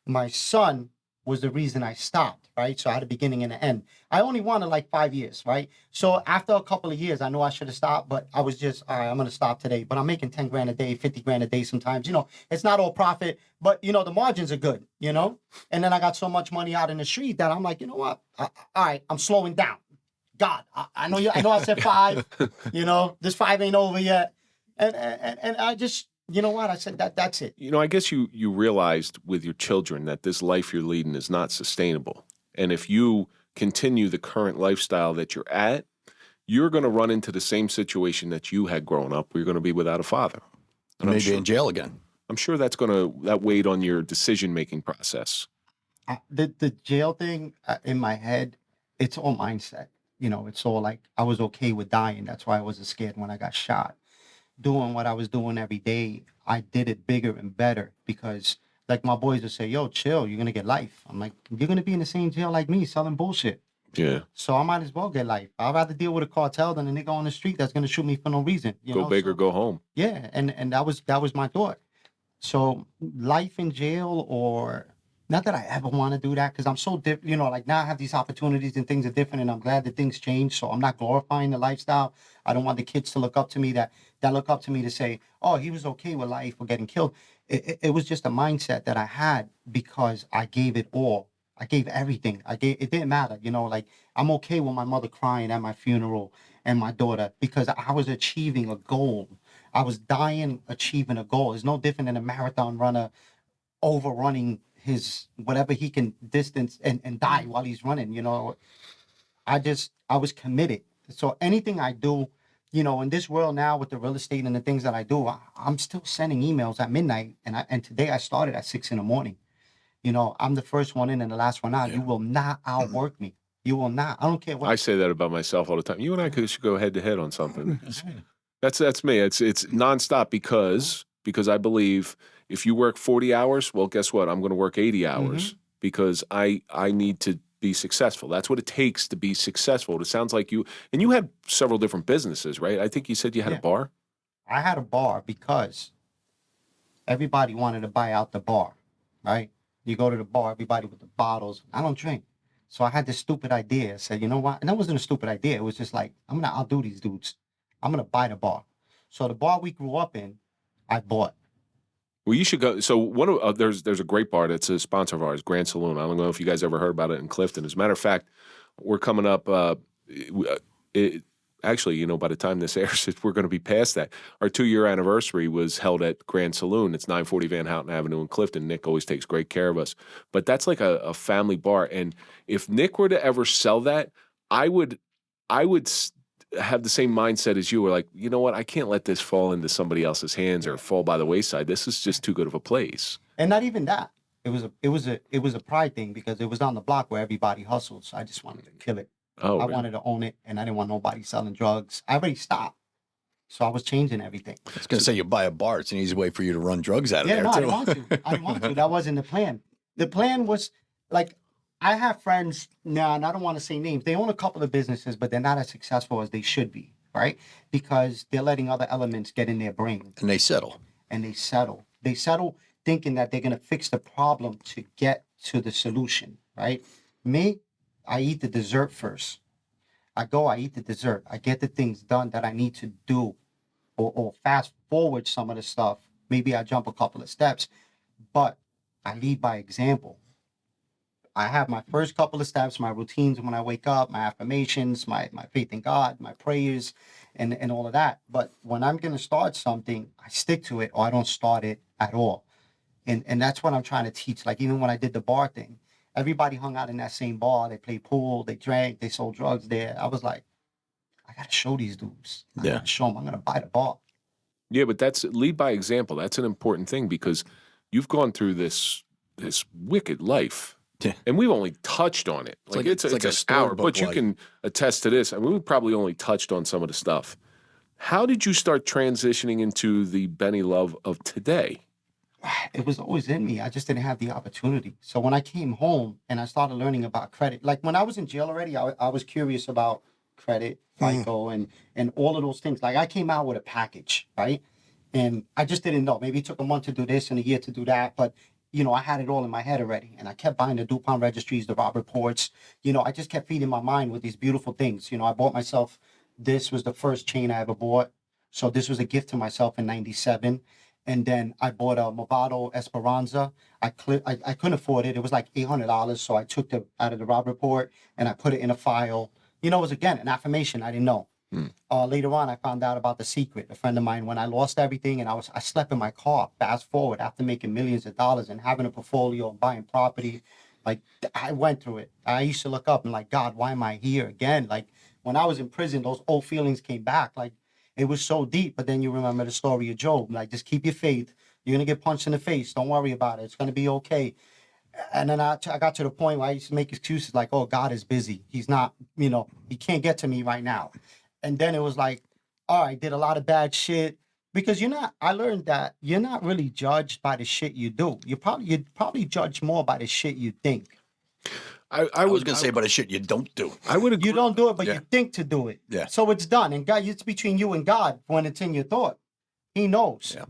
My son was the reason I stopped, right? So I had a beginning and an end. I only wanted like 5 years, right? So after a couple of years, I know I should have stopped, but I was just, all right, I'm going to stop today. But I'm making 10 grand a day, 50 grand a day sometimes. It's not all profit, but, the margins are good, And then I got so much money out in the street that I'm like, you know what? All right, I'm slowing down. God, I know I said 5, this 5 ain't over yet. And I just, you know what? I said that's it. I guess you realized with your children that this life you're leading is not sustainable. And if you continue the current lifestyle that you're at, you're going to run into the same situation that you had growing up, where you're going to be without a father. And Maybe in jail again. I'm sure that weighed on your decision-making process. The jail thing in my head, it's all mindset. It's all like, I was okay with dying. That's why I wasn't scared when I got shot. Doing what I was doing every day, I did it bigger and better, because like my boys would say, yo, chill, you're going to get life. I'm like, you're going to be in the same jail like me, selling bullshit. Yeah. So I might as well get life. I'd rather deal with a cartel than a nigga on the street that's going to shoot me for no reason. Go big or go home. Yeah, and that was my thought. So life in jail, or not that I ever want to do that, because I'm so different, like now I have these opportunities and things are different, and I'm glad that things change. So I'm not glorifying the lifestyle. I don't want the kids to look up to me that look up to me to say, oh, he was okay with life or getting killed. It was just a mindset that I had, because I gave it all. I gave everything. It didn't matter, like I'm okay with my mother crying at my funeral and my daughter, because I was achieving a goal. I was dying achieving a goal. It's no different than a marathon runner overrunning his whatever he can distance and die while he's running. I was committed. So anything I do, in this world now with the real estate and the things that I do, I'm still sending emails at midnight. And today I started at 6 a.m. I'm the first one in and the last one out. Yeah. You will not outwork me. You will not. I don't care what. I say that about myself all the time. You and I should go head to head on something. That's me. It's nonstop, because I believe if you work 40 hours, well, guess what? I'm going to work 80 hours because I need to be successful. That's what it takes to be successful. It sounds like you had several different businesses, right? I think you said you had a bar. I had a bar because everybody wanted to buy out the bar, right? You go to the bar, everybody with the bottles. I don't drink. So I had this stupid idea. I said, you know what? And that wasn't a stupid idea. It was just like, I'm going to outdo these dudes. I'm going to buy the bar. So the bar we grew up in, I bought. Well, you should go. So there's a great bar that's a sponsor of ours, Grand Saloon. I don't know if you guys ever heard about it in Clifton. As a matter of fact, we're coming up. Actually, by the time this airs, we're going to be past that. Our 2-year anniversary was held at Grand Saloon. It's 940 Van Houten Avenue in Clifton. Nick always takes great care of us. But that's like a family bar. And if Nick were to ever sell that, I would have the same mindset as you. Were like, you know what? I can't let this fall into somebody else's hands or fall by the wayside. This is just too good of a place. And not even that. It was a pride thing because it was on the block where everybody hustled. So I just wanted to kill it. Oh, I really? wanted to own it, and I didn't want nobody selling drugs. I already stopped. So I was changing everything. I was going to say, you buy a bar. It's an easy way for you to run drugs out of Yeah, there, no, I too. didn't want to. I didn't want to. That wasn't the plan. The plan was, like, I have friends now, and I don't want to say names. They own a couple of businesses, but they're not as successful as they should be, right? Because they're letting other elements get in their brain. And they settle. And they settle. They settle thinking that they're going to fix the problem to get to the solution, right? Me, I eat the dessert first. I eat the dessert. I get the things done that I need to do or fast forward some of the stuff. Maybe I jump a couple of steps, but I lead by example. I have my first couple of steps, my routines when I wake up, my affirmations, my faith in God, my prayers, and all of that. But when I'm going to start something, I stick to it or I don't start it at all. And that's what I'm trying to teach. Like even when I did the bar thing, everybody hung out in that same bar. They played pool, they drank, they sold drugs there. I was like, I got to show these dudes. I got to show them I'm going to buy the bar. Yeah, but that's lead by example. That's an important thing because you've gone through this wicked life. Yeah. And we've only touched on it. It's like an a hour, storybook but you life. can attest to this. I mean, we probably only touched on some of the stuff. How did you start transitioning into the Benny Love of today? It was always in me. I just didn't have the opportunity. So when I came home and I started learning about credit, like when I was in jail already, I was curious about credit, FICO, and all of those things. Like I came out with a package, right? And I just didn't know. Maybe it took a month to do this and a year to do that, but I had it all in my head already. And I kept buying the DuPont registries, the Rob reports. I just kept feeding my mind with these beautiful things. I bought myself, this was the first chain I ever bought. So this was a gift to myself in 97. And then I bought a Movado Esperanza. I couldn't afford it. It was like $800. So I took it out of the Rob report and I put it in a file. It was, again, an affirmation I didn't know. Later on, I found out about The Secret. A friend of mine, when I lost everything and I slept in my car, fast forward, after making millions of dollars and having a portfolio and buying property, like I went through it. I used to look up and like, God, why am I here again? Like when I was in prison, those old feelings came back. Like it was so deep, but then you remember the story of Job. Like just keep your faith. You're going to get punched in the face. Don't worry about it. It's going to be okay. And then I got to the point where I used to make excuses like, oh, God is busy. He's not, he can't get to me right now. And then it was like, all right, did a lot of bad shit. Because I learned that you're not really judged by the shit you do. You're probably judged more by the shit you think. I was going to say about the shit you don't do. I would agree. You don't do it, but you think to do it. Yeah. So it's done. And God, it's between you and God when it's in your thought. He knows. Yeah.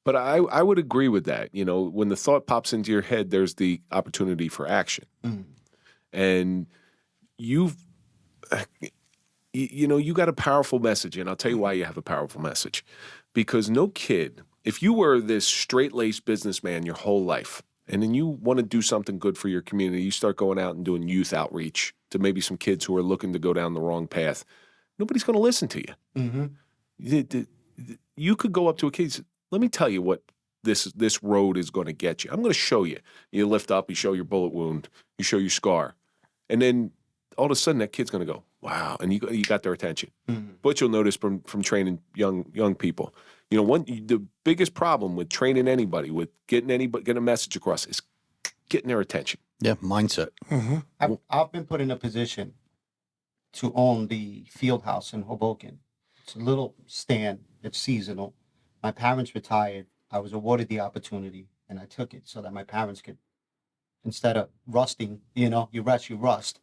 But I would agree with that. When the thought pops into your head, there's the opportunity for action. And you got a powerful message, and I'll tell you why you have a powerful message. Because no kid, if you were this straight-laced businessman your whole life, and then you want to do something good for your community, you start going out and doing youth outreach to maybe some kids who are looking to go down the wrong path, nobody's going to listen to you. Mm-hmm. You could go up to a kid and say, let me tell you what this road is going to get you. I'm going to show you. You lift up, you show your bullet wound, you show your scar. And then all of a sudden that kid's going to go, wow, and you got their attention. Mm-hmm. But you'll notice from training young people, the biggest problem with training anybody, with getting a message across, is getting their attention. Yeah, mindset. Mm-hmm. I've been put in a position to own the field house in Hoboken. It's a little stand. It's seasonal. My parents retired. I was awarded the opportunity, and I took it so that my parents could, instead of rusting, you rust,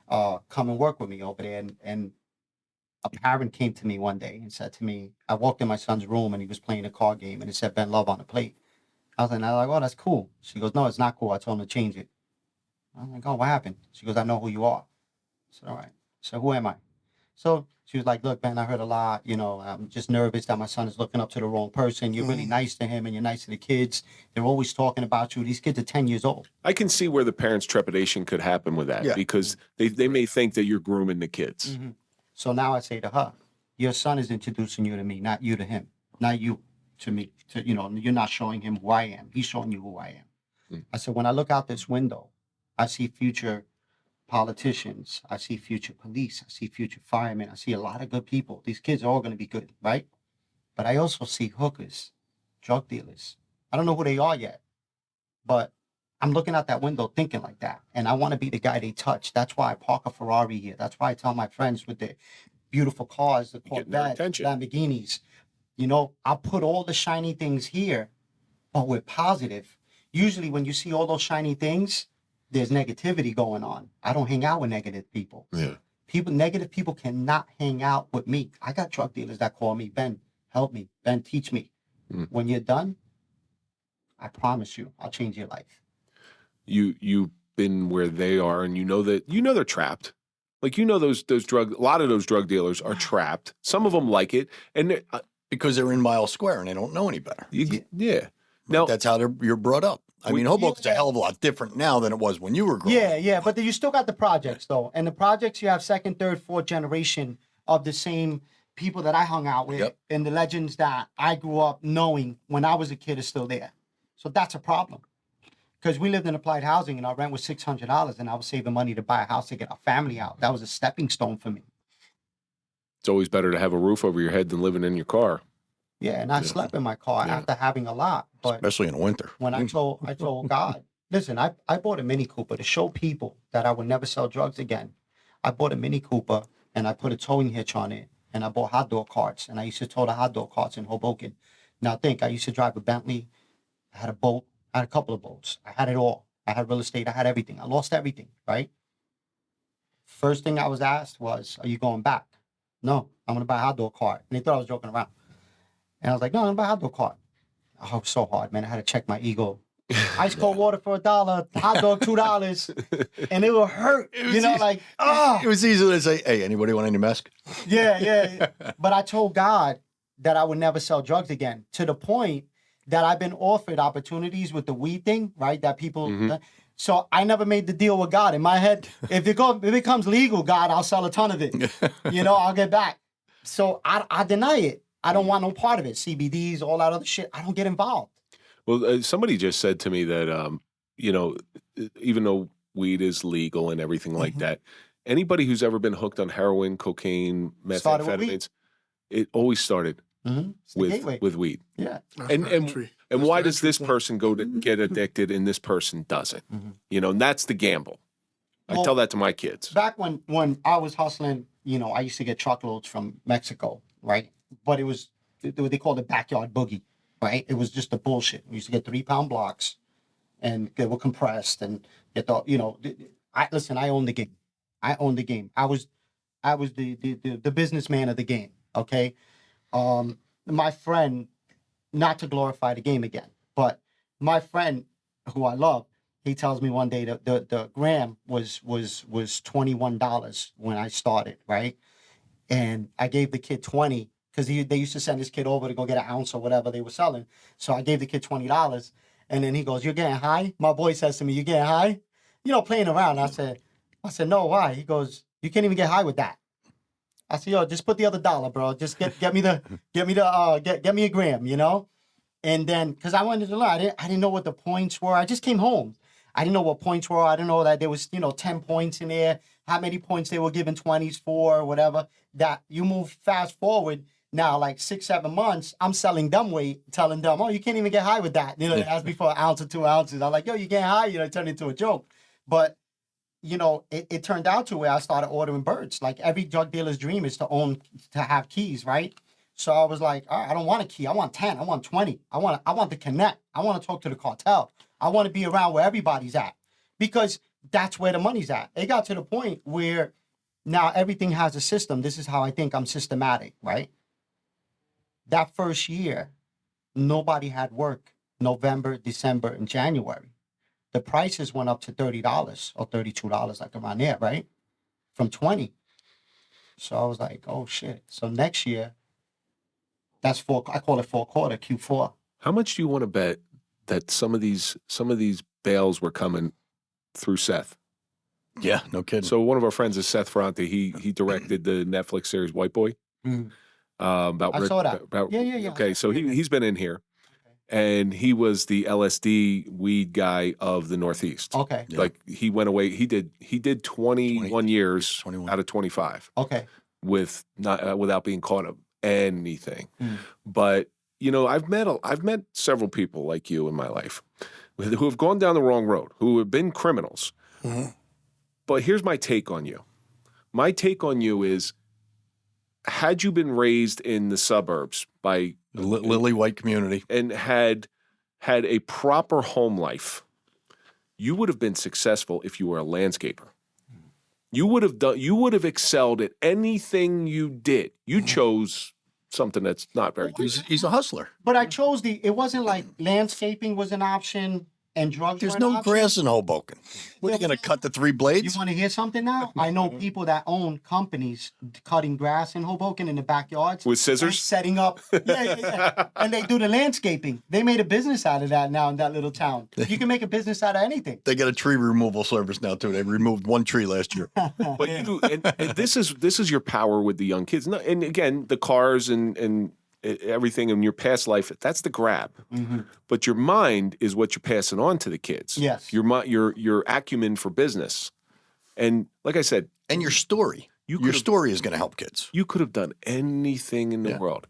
come and work with me over there. And a parent came to me one day and said to me, I walked in my son's room and he was playing a card game and it said Ben Love on the plate. I was like, oh, that's cool. She goes, no, it's not cool. I told him to change it. I'm like, oh, what happened? She goes, I know who you are. I said, all right. So who am I? So she was like, look, Ben, I heard a lot. You know, I'm just nervous that my son is looking up to the wrong person. You're really nice to him and you're nice to the kids. They're always talking about you. These kids are 10 years old. I can see where the parents' trepidation could happen with that because they may think that you're grooming the kids. Mm-hmm. So now I say to her, your son is introducing you to me, not you to him, not you to me. You're not showing him who I am. He's showing you who I am. I said, when I look out this window, I see future politicians. I see future police. I see future firemen. I see a lot of good people. These kids are all going to be good, right? But I also see hookers, drug dealers. I don't know who they are yet, but I'm looking out that window thinking like that. And I want to be the guy they touch. That's why I park a Ferrari here. That's why I tell my friends with the beautiful cars, the Corvettes, Lamborghinis, I'll put all the shiny things here, but we're positive. Usually when you see all those shiny things, there's negativity going on. I don't hang out with negative people. Yeah. Negative people cannot hang out with me. I got drug dealers that call me, Ben, help me. Ben, teach me. When you're done, I promise you, I'll change your life. You've been where they are, and they're trapped. Like a lot of those drug dealers are trapped. Some of them like it, and because they're in Mile Square and they don't know any better. Yeah. Now that's how you're brought up. I mean, Hoboken's a hell of a lot different now than it was when you were growing up. Yeah, but you still got the projects, though. And the projects, you have second, third, fourth generation of the same people that I hung out with. Yep. And the legends that I grew up knowing when I was a kid is still there. So that's a problem. Because we lived in applied housing and our rent was $600 and I was saving money to buy a house to get our family out. That was a stepping stone for me. It's always better to have a roof over your head than living in your car. Yeah, and I slept in my car after having a lot. But especially in the winter. When I told God, listen, I bought a Mini Cooper to show people that I would never sell drugs again. I bought a Mini Cooper and I put a towing hitch on it and I bought hot dog carts and I used to tow the hot dog carts in Hoboken. Now I used to drive a Bentley. I had a boat. I had a couple of boats. I had it all. I had real estate. I had everything. I lost everything, right? First thing I was asked was, are you going back? No, I'm going to buy a hot dog cart. And they thought I was joking around. And I was like, no, I'm going to buy a hot dog cart. Oh, it was so hard, man. I had to check my ego. Ice cold water for $1, hot dog $2. And it would hurt. It was easy to say, hey, anybody want any mess? Yeah. But I told God that I would never sell drugs again, to the point that I've been offered opportunities with the weed thing, right? That people, so I never made the deal with God. In my head, if it becomes legal, God, I'll sell a ton of it. I'll get back. So I deny it. I don't want no part of it. CBDs, all that other shit. I don't get involved. Well, somebody just said to me that, even though weed is legal and everything like that, anybody who's ever been hooked on heroin, cocaine, methamphetamines, it always started with weed. Yeah. And why does this person go to get addicted and this person doesn't? And that's the gamble. I tell that to my kids. Back when I was hustling, I used to get truckloads from Mexico, right? But it was, they called it backyard boogie, right? It was just the bullshit. We used to get 3-pound blocks and they were compressed and get I owned the game. I was the businessman of the game, okay? My friend, not to glorify the game again, but my friend who I love, he tells me one day that the gram was $21 when I started, right? And I gave the kid 20 because they used to send this kid over to go get an ounce or whatever they were selling. So I gave the kid $20. And then he goes, you're getting high? My boy says to me, you getting high? Playing around. I said, no, why? He goes, you can't even get high with that. I said, yo, just put the other $1, bro. Just get me a gram, And then, because I wanted to learn, I didn't know what the points were. I just came home. I didn't know what points were. I didn't know that there was, 10 points in there, how many points they were giving 20s for, whatever. That you move fast forward now, like 6-7 months, I'm selling dumb weight, telling them, oh, you can't even get high with that. They asked me for an ounce or 2 ounces. I'm like, yo, you getting high? It turned into a joke. But it turned out to where I started ordering birds. Like every drug dealer's dream is to have keys, right? So I was like, all right, I don't want a key. I want 10. I want 20. I want to connect. I want to talk to the cartel. I want to be around where everybody's at because that's where the money's at. It got to the point where Now everything has a system. This is how I think I'm systematic, right? That first year, nobody had work. November, December, and January. The prices went up to $30 or $32, like around there, right? From 20. So I was like, oh shit. So next year, that's I call it fourth quarter, Q4. How much do you want to bet that some of these bails were coming through Seth? Yeah, no kidding. So one of our friends is Seth Ferrante. He directed the Netflix series White Boy. About I saw that. Yeah. Okay, so he's been in here, and he was the LSD weed guy of the Northeast. Okay. Yeah. Like he went away. He did 21 years 21. out of 25. Okay. With not without being caught of anything. But you know, I've met several people like you in my life who have gone down the wrong road, who have been criminals. But here's my take on you. My take on you is, had you been raised in the suburbs by The lily white community. and had a proper home life, you would have been successful if you were a landscaper. You would have excelled at anything you did. You chose something that's not very good. He's a hustler. But I chose it wasn't like landscaping was an option and drugs There's were an no option. grass in Hoboken. What, are you going to cut the 3 You blades? want to hear something now? I know people that own companies cutting grass in Hoboken in the backyards. With scissors? and setting up. Yeah. And they do the landscaping. They made a business out of that now in that little town. You can make a business out of anything. They got a tree removal service now, too. They removed 1 tree last year. But you and this is your power with the young kids. And again, the cars and everything in your past life, that's the grab. But your mind is what you're passing on to the kids. Yes. Your acumen for business. And like I said, And your story. Your could've- story is going to help kids. you could have done anything in the Yeah. world.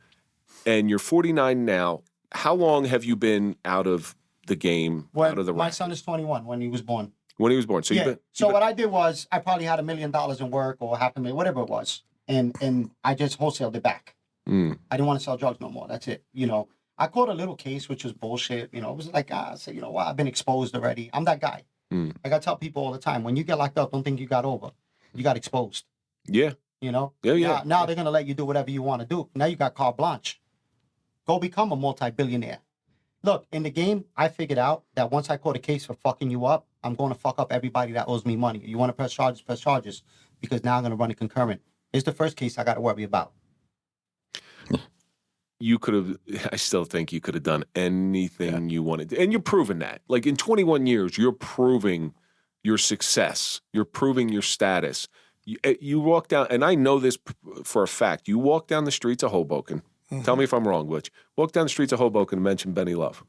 And you're 49 now. How long have you been out of the game, out of the My racket? son is 21 when he was born. When he was born. So Yeah. you've been So what I did was I probably had $1 million in work or $500,000, whatever it was, and I just wholesaled it back. I didn't want to sell drugs no more. That's it. You know, I caught a little case which was bullshit. You know, it was like I said, you know what? I've been exposed already. I'm that guy. Like I tell people all the time, when you get locked up, don't think you got over. You got exposed. Yeah. You know. Yeah. Now they're gonna let you do whatever you want to do. Now you got carte blanche. Go become a multi-billionaire. Look, in the game, I figured out that once I caught a case for fucking you up, I'm going to fuck up everybody that owes me money. You want to press charges, because now I'm going to run it concurrent. It's the first case I got to worry about. You could have, I still think you could have done anything you wanted to. And you're proving that. Like in 21 years, you're proving your success. You're proving your status. You walk down, and I know this for a fact, you walk down the streets of Hoboken. Tell me if I'm wrong, Butch. Walk down the streets of Hoboken and mention Benny Love.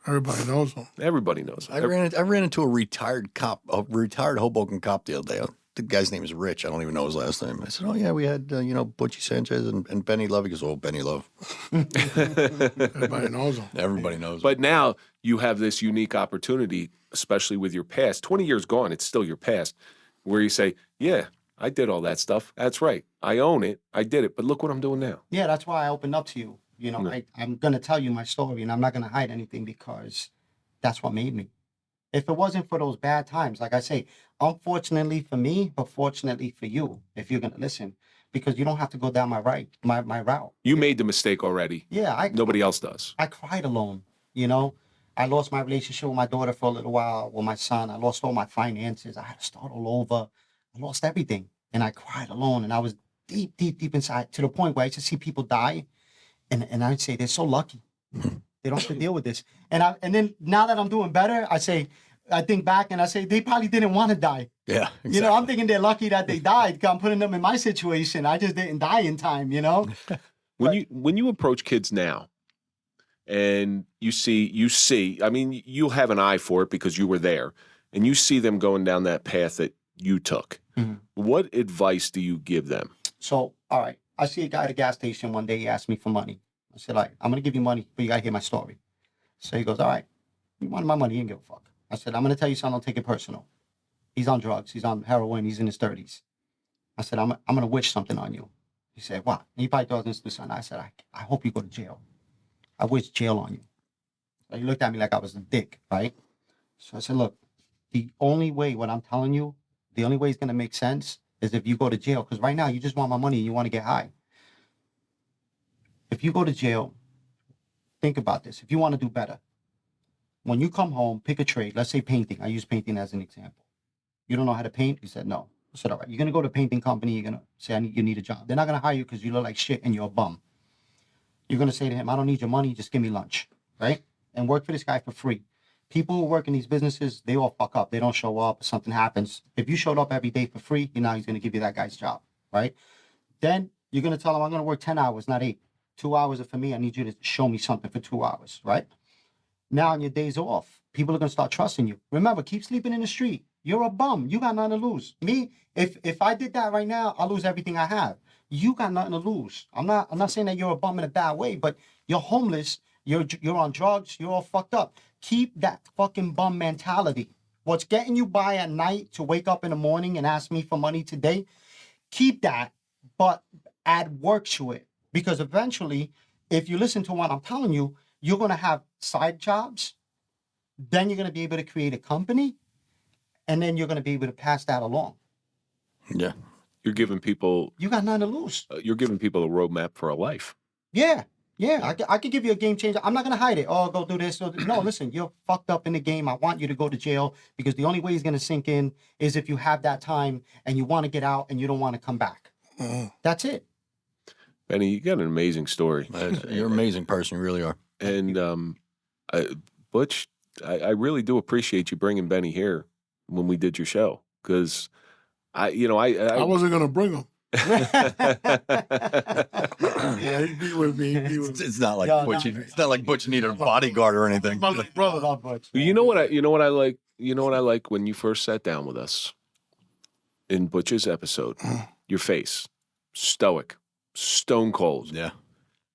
Everybody knows him. Everybody knows. I ran into a retired Hoboken cop the other day. The guy's name is Rich. I don't even know his last name. I said, oh, yeah, we had, Butchie Sanchez and Benny Love. He goes, oh, Benny Love. Everybody knows him. Everybody knows. But now you have this unique opportunity, especially with your past. 20 years gone, it's still your past, where you say, yeah, I did all that stuff. That's right. I own it. I did it. But look what I'm doing now. Yeah, that's why I opened up to you. You know, I'm going to tell you my story, and I'm not going to hide anything because that's what made me. If it wasn't for those bad times, like I say, unfortunately for me, but fortunately for you, if you're going to listen, because you don't have to go down my route. You made the mistake already. Yeah. Nobody else does. I cried alone, you know. I lost my relationship with my daughter for a little while, with my son. I lost all my finances. I had to start all over. I lost everything. And I cried alone. And I was deep inside, to the point where I used to see people die. And I'd say, they're so lucky. They don't have to deal with this. And then now that I'm doing better, I think back and I say, they probably didn't want to die. Yeah, exactly. You know, I'm thinking they're lucky that they died. 'Cause I'm putting them in my situation. I just didn't die in time, you know? When you approach kids now and you see, I mean, you'll have an eye for it because you were there, and you see them going down that path that you took. What advice do you give them? So, all right. I see a guy at a gas station one day. He asked me for money. I said, I'm going to give you money, but you got to hear my story. So he goes, all right. You wanted my money. You didn't give a fuck. I said, I'm going to tell you something. Don't take it personal. He's on drugs. He's on heroin. He's in his 30s. I said, I'm going to wish something on you. He said, what? And he probably thought this to son. I said, I hope you go to jail. I wish jail on you. So he looked at me like I was a dick, right? So I said, look, the only way, what I'm telling you, the only way it's going to make sense is if you go to jail, because right now you just want my money and you want to get high. If you go to jail, think about this. If you want to do better, when you come home, pick a trade. Let's say painting. I use painting as an example. You don't know how to paint? He said, no. I said, all right, you're going to go to a painting company. You're going to say, you need a job. They're not going to hire you because you look like shit and you're a bum. You're going to say to him, I don't need your money. Just give me lunch, right? And work for this guy for free. People who work in these businesses, they all fuck up. They don't show up. Something happens. If you showed up every day for free, you know he's going to give you that guy's job, right? Then you're going to tell him, I'm going to work 10 hours, not 8. 2 hours are for me. I need you to show me something for 2 hours, right? Now on your days off, people are going to start trusting you. Remember, keep sleeping in the street. You're a bum. You got nothing to lose. Me, if I did that right now, I'll lose everything I have. You got nothing to lose. I'm not saying that you're a bum in a bad way, but you're homeless. You're on drugs. You're all fucked up. Keep that fucking bum mentality. What's getting you by at night to wake up in the morning and ask me for money today, keep that, but add work to it. Because eventually, if you listen to what I'm telling you, you're going to have side jobs. Then you're going to be able to create a company. And then you're going to be able to pass that along. Yeah. You're giving people... You got nothing to lose. You're giving people a roadmap for a life. Yeah. Yeah. I could give you a game changer. I'm not going to hide it. Oh, go do this. No, listen, you're fucked up in the game. I want you to go to jail because the only way it's going to sink in is if you have that time and you want to get out and you don't want to come back. That's it. Benny, you got an amazing story. You're an amazing person. You really are. And Butch, I really do appreciate you bringing Benny here when we did your show, because I wasn't gonna bring him. Yeah, he'd be with me. It's not like Butch. It's not like Butch needed a bodyguard or anything. My little brother. Butch. You know what I like. You know what I like when you first sat down with us in Butch's episode. Your face, stoic, stone cold. Yeah.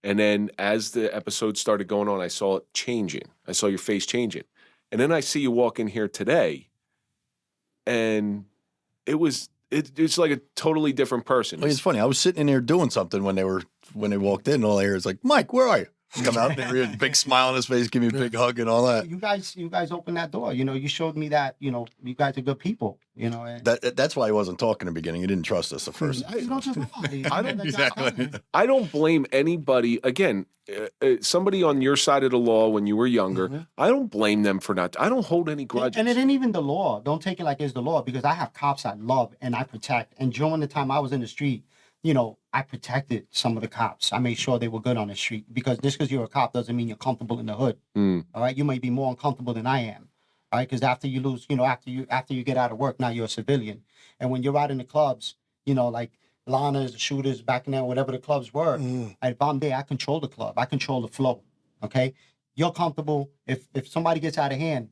And then as the episode started going on, I saw it changing. I saw your face changing. And then I see you walk in here today, and it's like a totally different person. Well, it's funny. I was sitting in here doing something when they walked in, and all I hear is like, Mike, where are you? Come out there, he had a big smile on his face, give me a big hug and all that. You guys opened that door. You know, you showed me that, you know, you guys are good people, you know. And That's why he wasn't talking in the beginning. He didn't trust us at first. you don't just lie. I don't Exactly. I don't blame anybody. Again, somebody on your side of the law when you were younger, I don't blame them for not. I don't hold any grudges. And it ain't even the law. Don't take it like it's the law, because I have cops I love and I protect. And during the time I was in the street, you know, I protected some of the cops. I made sure they were good on the street, because just because you're a cop doesn't mean you're comfortable in the hood. All right, you might be more uncomfortable than I am. All right, because after you lose, you know, after you get out of work, now you're a civilian. And when you're out in the clubs, you know, like Lana's, Shooters, back in there, whatever the clubs were, if I'm there, I control the club. I control the flow. Okay, you're comfortable. If somebody gets out of hand,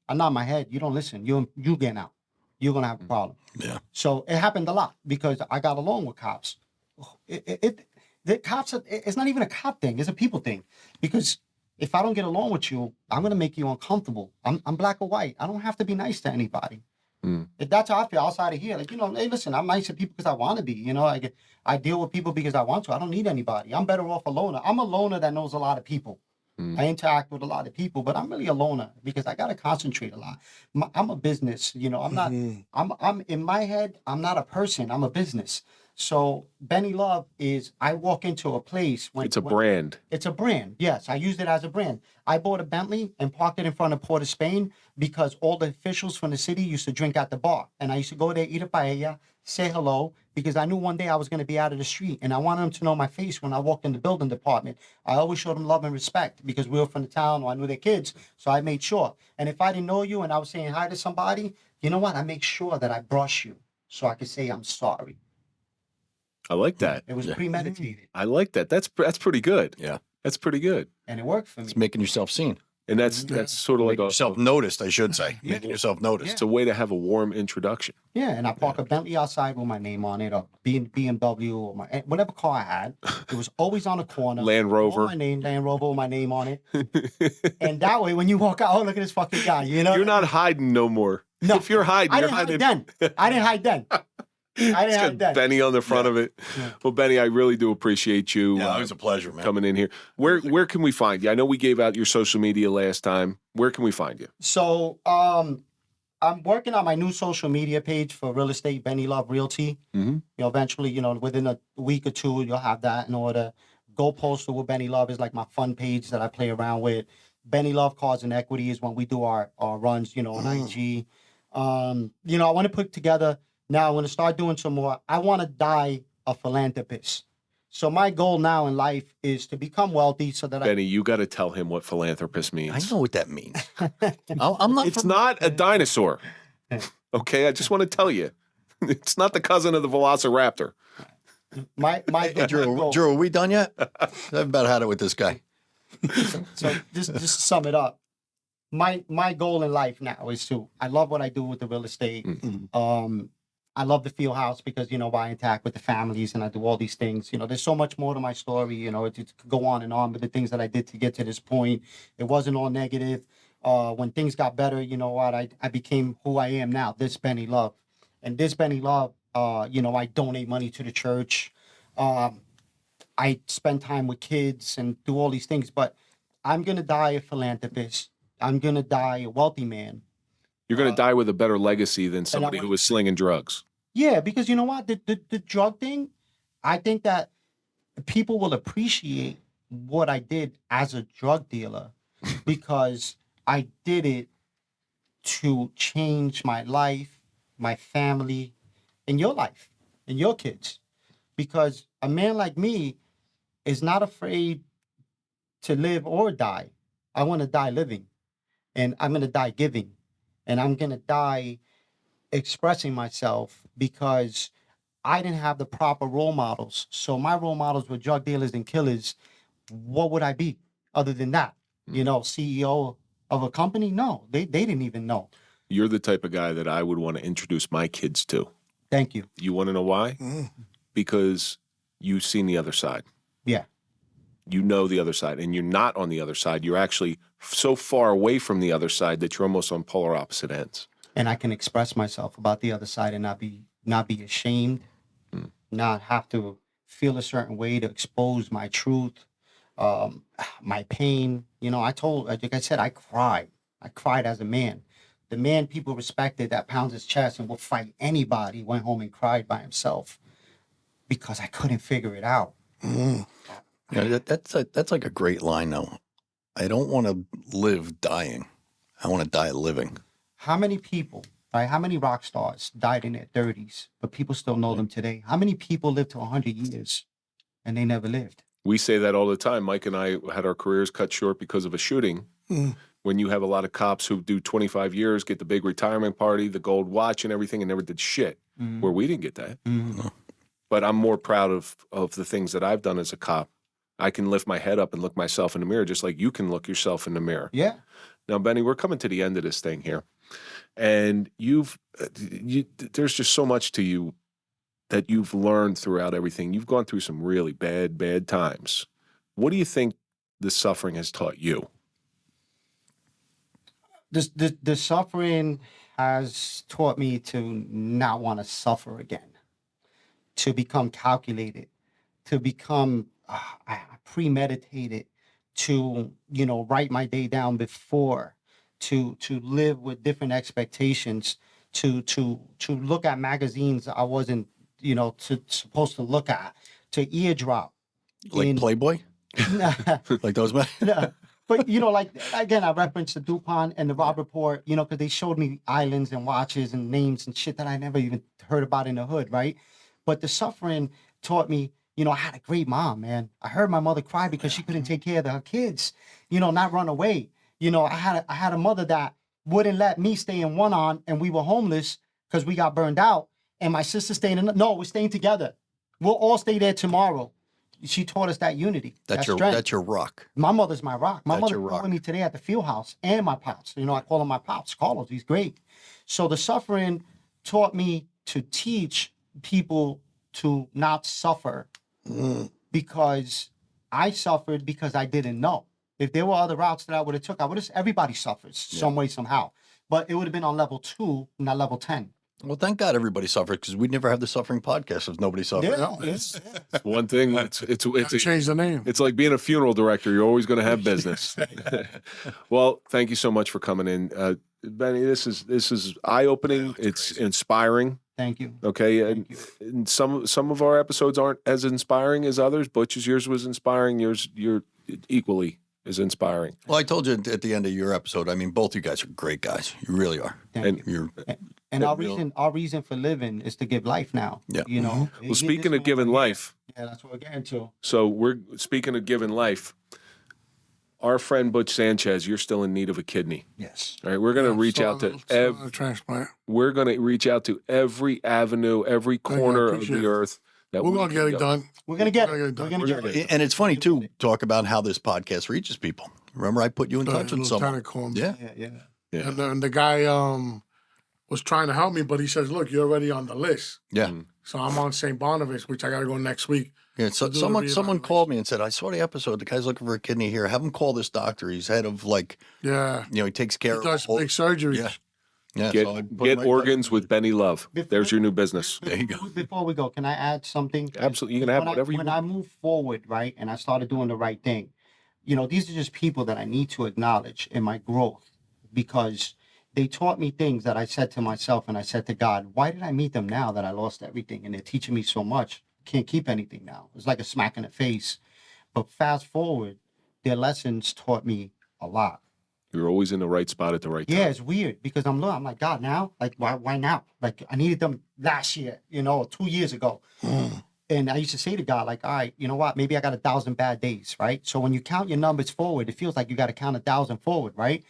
I nod my head. You don't listen. You get out. You're gonna have a problem. Yeah. So it happened a lot because I got along with cops. The cops, it's not even a cop thing. It's a people thing. Because if I don't get along with you, I'm going to make you uncomfortable. I'm black or white. I don't have to be nice to anybody. If that's how I feel outside of here. Like, you know, hey, listen, I'm nice to people because I want to be. You know, I deal with people because I want to. I don't need anybody. I'm better off a loner. I'm a loner that knows a lot of people. I interact with a lot of people, but I'm really a loner because I got to concentrate a lot. I'm a business, you know, I'm not, I'm in my head, I'm not a person, I'm a business. So Benny Love is, I walk into a place when it's a brand. It's a brand. Yes, I used it as a brand. I bought a Bentley and parked it in front of Port of Spain because all the officials from the city used to drink at the bar. And I used to go there, eat a paella, say hello, because I knew one day I was going to be out of the street. And I wanted them to know my face when I walked in the building department. I always showed them love and respect because we were from the town or I knew their kids. So I made sure. And if I didn't know you and I was saying hi to somebody, you know what? I make sure that I brush you so I could say I'm sorry. I like that. It was premeditated. I like that. That's pretty good. Yeah. That's pretty good. And it worked for me. It's making yourself seen. And that's sort of like Yourself noticed, I should say. Making yourself noticed. it's a way to have a warm introduction. Yeah, and I park a Bentley outside with my name on it, or BMW, or whatever car I had. It was always on the corner. Land Rover. My name, Land Rover, with my name on it. And that way, when you walk out, oh, look at this fucking guy. You know, You're not hiding no more. No. If you're hiding, I you're didn't hiding. hide then. I didn't hide then. I didn't hide then. Benny on the front of it. Yeah. Well, Benny, I really do appreciate you Yeah, it was a pleasure, man. coming in here. Where can we find you? I know we gave out your social media last time. Where can we find you? So, I'm working on my new social media page for real estate, Benny Love Realty. Eventually, within a week or two, you'll have that in order. Go Postal with Benny Love is like my fun page that I play around with. Benny Love Cars and Equity is when we do our runs, on IG. I want to put together, now I want to start doing some more. I want to die a philanthropist. So my goal now in life is to become wealthy so that Benny, you got to tell him what philanthropist means. I know what that means. I'm not. It's not a dinosaur. Okay, I just want to tell you. It's not the cousin of the Velociraptor. my Hey, Drew, are we done yet? I've about had it with this guy. So just to sum it up, my goal in life now is I love what I do with the real estate. I love the field house because, I interact with the families and I do all these things. There's so much more to my story. It could go on and on, but the things that I did to get to this point, it wasn't all negative. When things got better, I became who I am now, this Benny Love. And this Benny Love, I donate money to the church. I spend time with kids and do all these things, but I'm going to die a philanthropist. I'm going to die a wealthy man. You're going to die with a better legacy than somebody who was slinging drugs. Yeah, because you know what? The drug thing, I think that people will appreciate what I did as a drug dealer because I did it to change my life, my family, and your life, and your kids. Because a man like me is not afraid to live or die. I want to die living, and I'm going to die giving, and I'm going to die expressing myself because I didn't have the proper role models. So my role models were drug dealers and killers. What would I be other than that? CEO of a company? No, they didn't even know. You're the type of guy that I would want to introduce my kids to. Thank you. You want to know why? Because you've seen the other side. Yeah. You know the other side, and you're not on the other side. You're actually so far away from the other side that you're almost on polar opposite ends. And I can express myself about the other side and not be ashamed, not have to feel a certain way to expose my truth, my pain. Like I said, I cried. I cried as a man. The man people respected that pounds his chest and will fight anybody went home and cried by himself because I couldn't figure it out. That's like a great line, though. I don't want to live dying. I want to die living. How many people, right? How many rock stars died in their 30s, but people still know them today? How many people lived to 100 years and they never lived? We say that all the time. Mike and I had our careers cut short because of a shooting. When you have a lot of cops who do 25 years, get the big retirement party, the gold watch and everything, and never did shit, where we didn't get that. But I'm more proud of the things that I've done as a cop. I can lift my head up and look myself in the mirror just like you can look yourself in the mirror. Yeah. Now, Benny, we're coming to the end of this thing here. And there's just so much to you that you've learned throughout everything. You've gone through some really bad times. What do you think the suffering has taught you? The suffering has taught me to not want to suffer again, to become calculated, to become premeditated, to write my day down before, to live with different expectations, to look at magazines I wasn't supposed to look at, to eardrop. Like Playboy? Like those men? No. But, like, again, I referenced the DuPont and the Rob Report, because they showed me islands and watches and names and shit that I never even heard about in the hood, right? But the suffering taught me, I had a great mom, man. I heard my mother cry because she couldn't take care of her kids, not run away. I had a mother that wouldn't let me stay in one-on, and we were homeless because we got burned out. And my sister staying no, we're staying together. We'll all stay there tomorrow. She taught us that unity. That's your rock. My mother's my rock. My That's mother your rock. with me today at the field house and my pops. I call him my pops, Carlos. He's great. So the suffering taught me to teach people to not suffer because I suffered because I didn't know. If there were other routes that I would have took, everybody suffers some way, somehow. But it would have been on level 2, not level 10. Well, thank God everybody suffered because we'd never have the Suffering Podcast if nobody suffered. Yeah, Yes. One thing, it's Change the name. It's like being a funeral director. You're always going to have business. Well, thank you so much for coming in, Benny. This is eye opening. It's inspiring. Thank you. Okay, and some of our episodes aren't as inspiring as others. Butch's, yours was inspiring. You're equally as inspiring. Well, I told you at the end of your episode. I mean, both you guys are great guys. You really are. Thank you. And our reason for living is to give life now. Yeah. You know. Well, speaking of giving life, yeah, that's what we're getting to. so we're speaking of giving life. Our friend Butch Sanchez, you're still in need of a kidney. Yes. All right, we're going to reach out to transplant. we're going to reach out to every avenue, every corner of appreciate the it. earth. That We're we going to can get it go. done. We're gonna get it. We're gonna We're gonna get it. And it's funny too. Talk about how this podcast reaches people. Remember, I put you in touch with someone. Lieutenant called me. Yeah. Yeah. And the guy was trying to help me, but he says, "Look, you're already on the list." Yeah. So I'm on St. Barnabas, which I got to go next week. Yeah, so Do someone the called me and said, I saw the episode. The guy's looking for a kidney here. Have him call this doctor. He's head of Yeah. he takes care He of does all- big surgeries. Yeah. Yeah. Get, so I put get him right organs back. with Benny Love. There's your new business. There you go. Before we go, can I add something? Absolutely. You can have whatever you When want. I moved forward, right, and I started doing the right thing, you know, these are just people that I need to acknowledge in my growth because they taught me things that I said to myself and I said to God, why did I meet them now that I lost everything? And they're teaching me so much. Can't keep anything now. It's like a smack in the face. But fast forward, their lessons taught me a lot. You're always in the right spot at the right time. Yeah, it's weird because I'm like, God, now? Like, why now? Like, I needed them last year, you know, or 2 years ago. And I used to say to God, like, all right, you know what? Maybe I got 1,000 bad days, right? So when you count your numbers forward, it feels like you got to count 1,000 forward, right?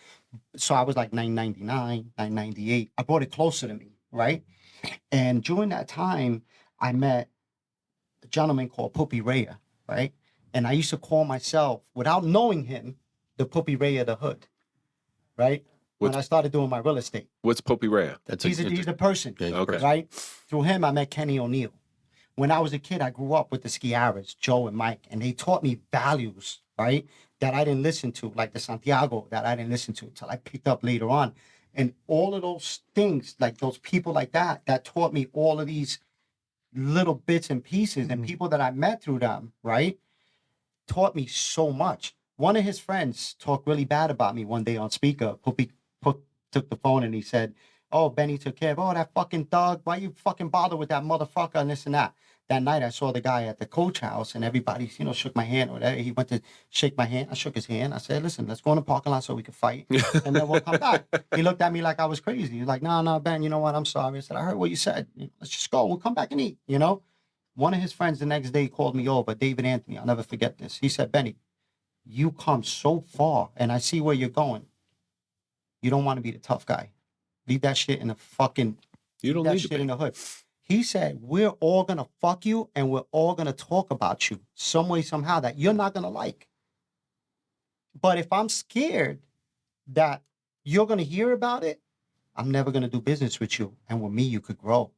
So I was like 999, 998. I brought it closer to me, right? And during that time, I met a gentleman called Puppy Raya, right? And I used to call myself, without knowing him, the Puppy Raya of the hood, right? When I started doing my real estate. What's Poppy Raya? That's He's a person, Yeah, he's a Okay. person. right? Through him, I met Kenny O'Neill. When I was a kid, I grew up with the Sciarras, Joe and Mike, and they taught me values, right? That I didn't listen to, like the Santiago that I didn't listen to until I picked up later on. And all of those things, like those people like that taught me all of these little bits and pieces and people that I met through them, right? Taught me so much. One of his friends talked really bad about me one day on speaker. Puppy took the phone and he said, oh, Benny took care of, oh, that fucking thug. Why you fucking bother with that motherfucker and this and that? That night I saw the guy at the coach house and everybody, you know, shook my hand or whatever. He went to shake my hand. I shook his hand. I said, listen, let's go in the parking lot so we can fight. And then we'll come back. He looked at me like I was crazy. He was like, no, Ben, you know what? I'm sorry. I said, I heard what you said. Let's just go. We'll come back and eat, you know? One of his friends the next day called me over, David Anthony. I'll never forget this. He said, Benny, you come so far and I see where you're going. You don't want to be the tough guy. Leave that shit in the fucking, You don't that need to shit be. in the hood. He said, we're all going to fuck you and we're all going to talk about you some way, somehow that you're not going to like. But if I'm scared that you're going to hear about it, I'm never going to do business with you. And with me, you could grow.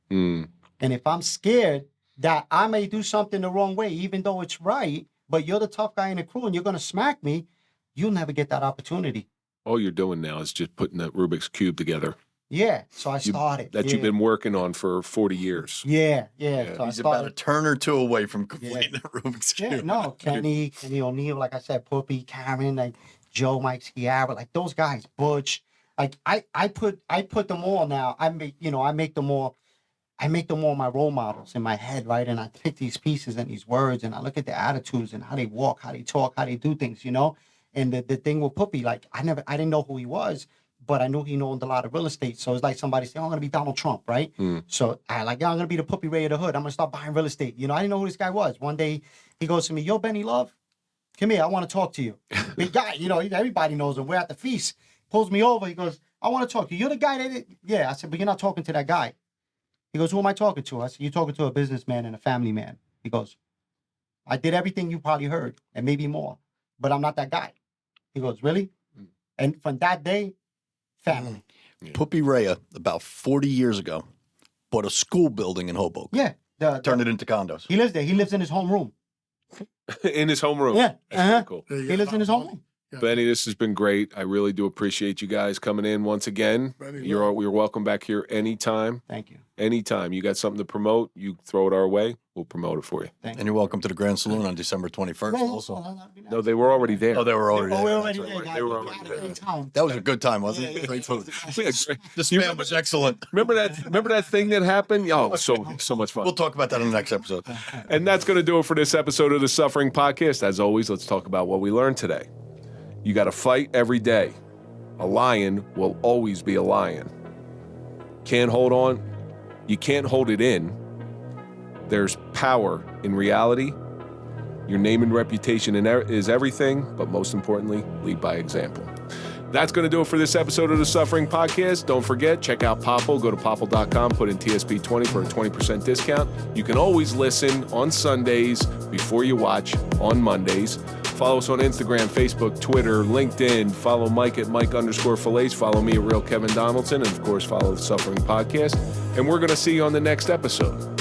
Mm. And if I'm scared that I may do something the wrong way, even though it's right, but you're the tough guy in the crew and you're going to smack me, you'll never get that opportunity. All you're doing now is just putting that Rubik's Cube together Yeah. So I started. that you've been working on for 40 years. Yeah. So I He's about a started. turn or two away from completing the Rubik's Cube. Yeah, no, Kenny O'Neill, like I said, Puppy, Karen, like Joe, Mike Sciarra, like those guys, Butch. Like I put them all now. I make them all my role models in my head, right? And I pick these pieces and these words and I look at their attitudes and how they walk, how they talk, how they do things, you know? And the thing with Puppy, like I didn't know who he was, but I knew he owned a lot of real estate. So it's like somebody saying, oh, I'm gonna be Donald Trump, right? So I'm gonna be the Puppy Ray of the hood. I'm gonna start buying real estate. You know, I didn't know who this guy was. One day he goes to me, yo, Benny Love, come here, I want to talk to you. Big guy, you know, everybody knows him. We're at the feast. Pulls me over, he goes, I want to talk to you. You're the guy that yeah. I said, but you're not talking to that guy. He goes, who am I talking to? I said, you're talking to a businessman and a family man. He goes, I did everything you probably heard and maybe more, but I'm not that guy. He goes, really? And from that day, family. Puppy Raya, about 40 years ago, bought a school building in Hoboken. Yeah. Turned it into condos. He lives there. He lives in his home room. In his homeroom. Yeah. That's pretty cool. There you He go. lives in his home room. Yeah. Benny, this has been great. I really do appreciate you guys coming in once again. Benny, You're welcome back here anytime. Thank you. Anytime. You got something to promote, you throw it our way. We'll promote it for you. And you're welcome to the Grand Saloon on December 21st also. No, they were already there. Oh, they were already Oh, we're there. already That's there, right. guys. They were We already had a there. great time. That was a good time, wasn't it? Great food. The spam was excellent. Remember that thing that happened? Oh, so much fun. We'll talk about that in the next episode. And that's going to do it for this episode of the Suffering Podcast. As always, let's talk about what we learned today. You got to fight every day. A lion will always be a lion. Can't hold on. You can't hold it in. There's power in reality. Your name and reputation is everything, but most importantly, lead by example. That's going to do it for this episode of the Suffering Podcast. Don't forget, check out Popple. Go to popple.com, put in TSP20 for a 20% discount. You can always listen on Sundays before you watch on Mondays. Follow us on Instagram, Facebook, Twitter, LinkedIn. Follow Mike at Mike_Failace. Follow me at Real Kevin Donaldson. And, of course, follow the Suffering Podcast. And we're going to see you on the next episode.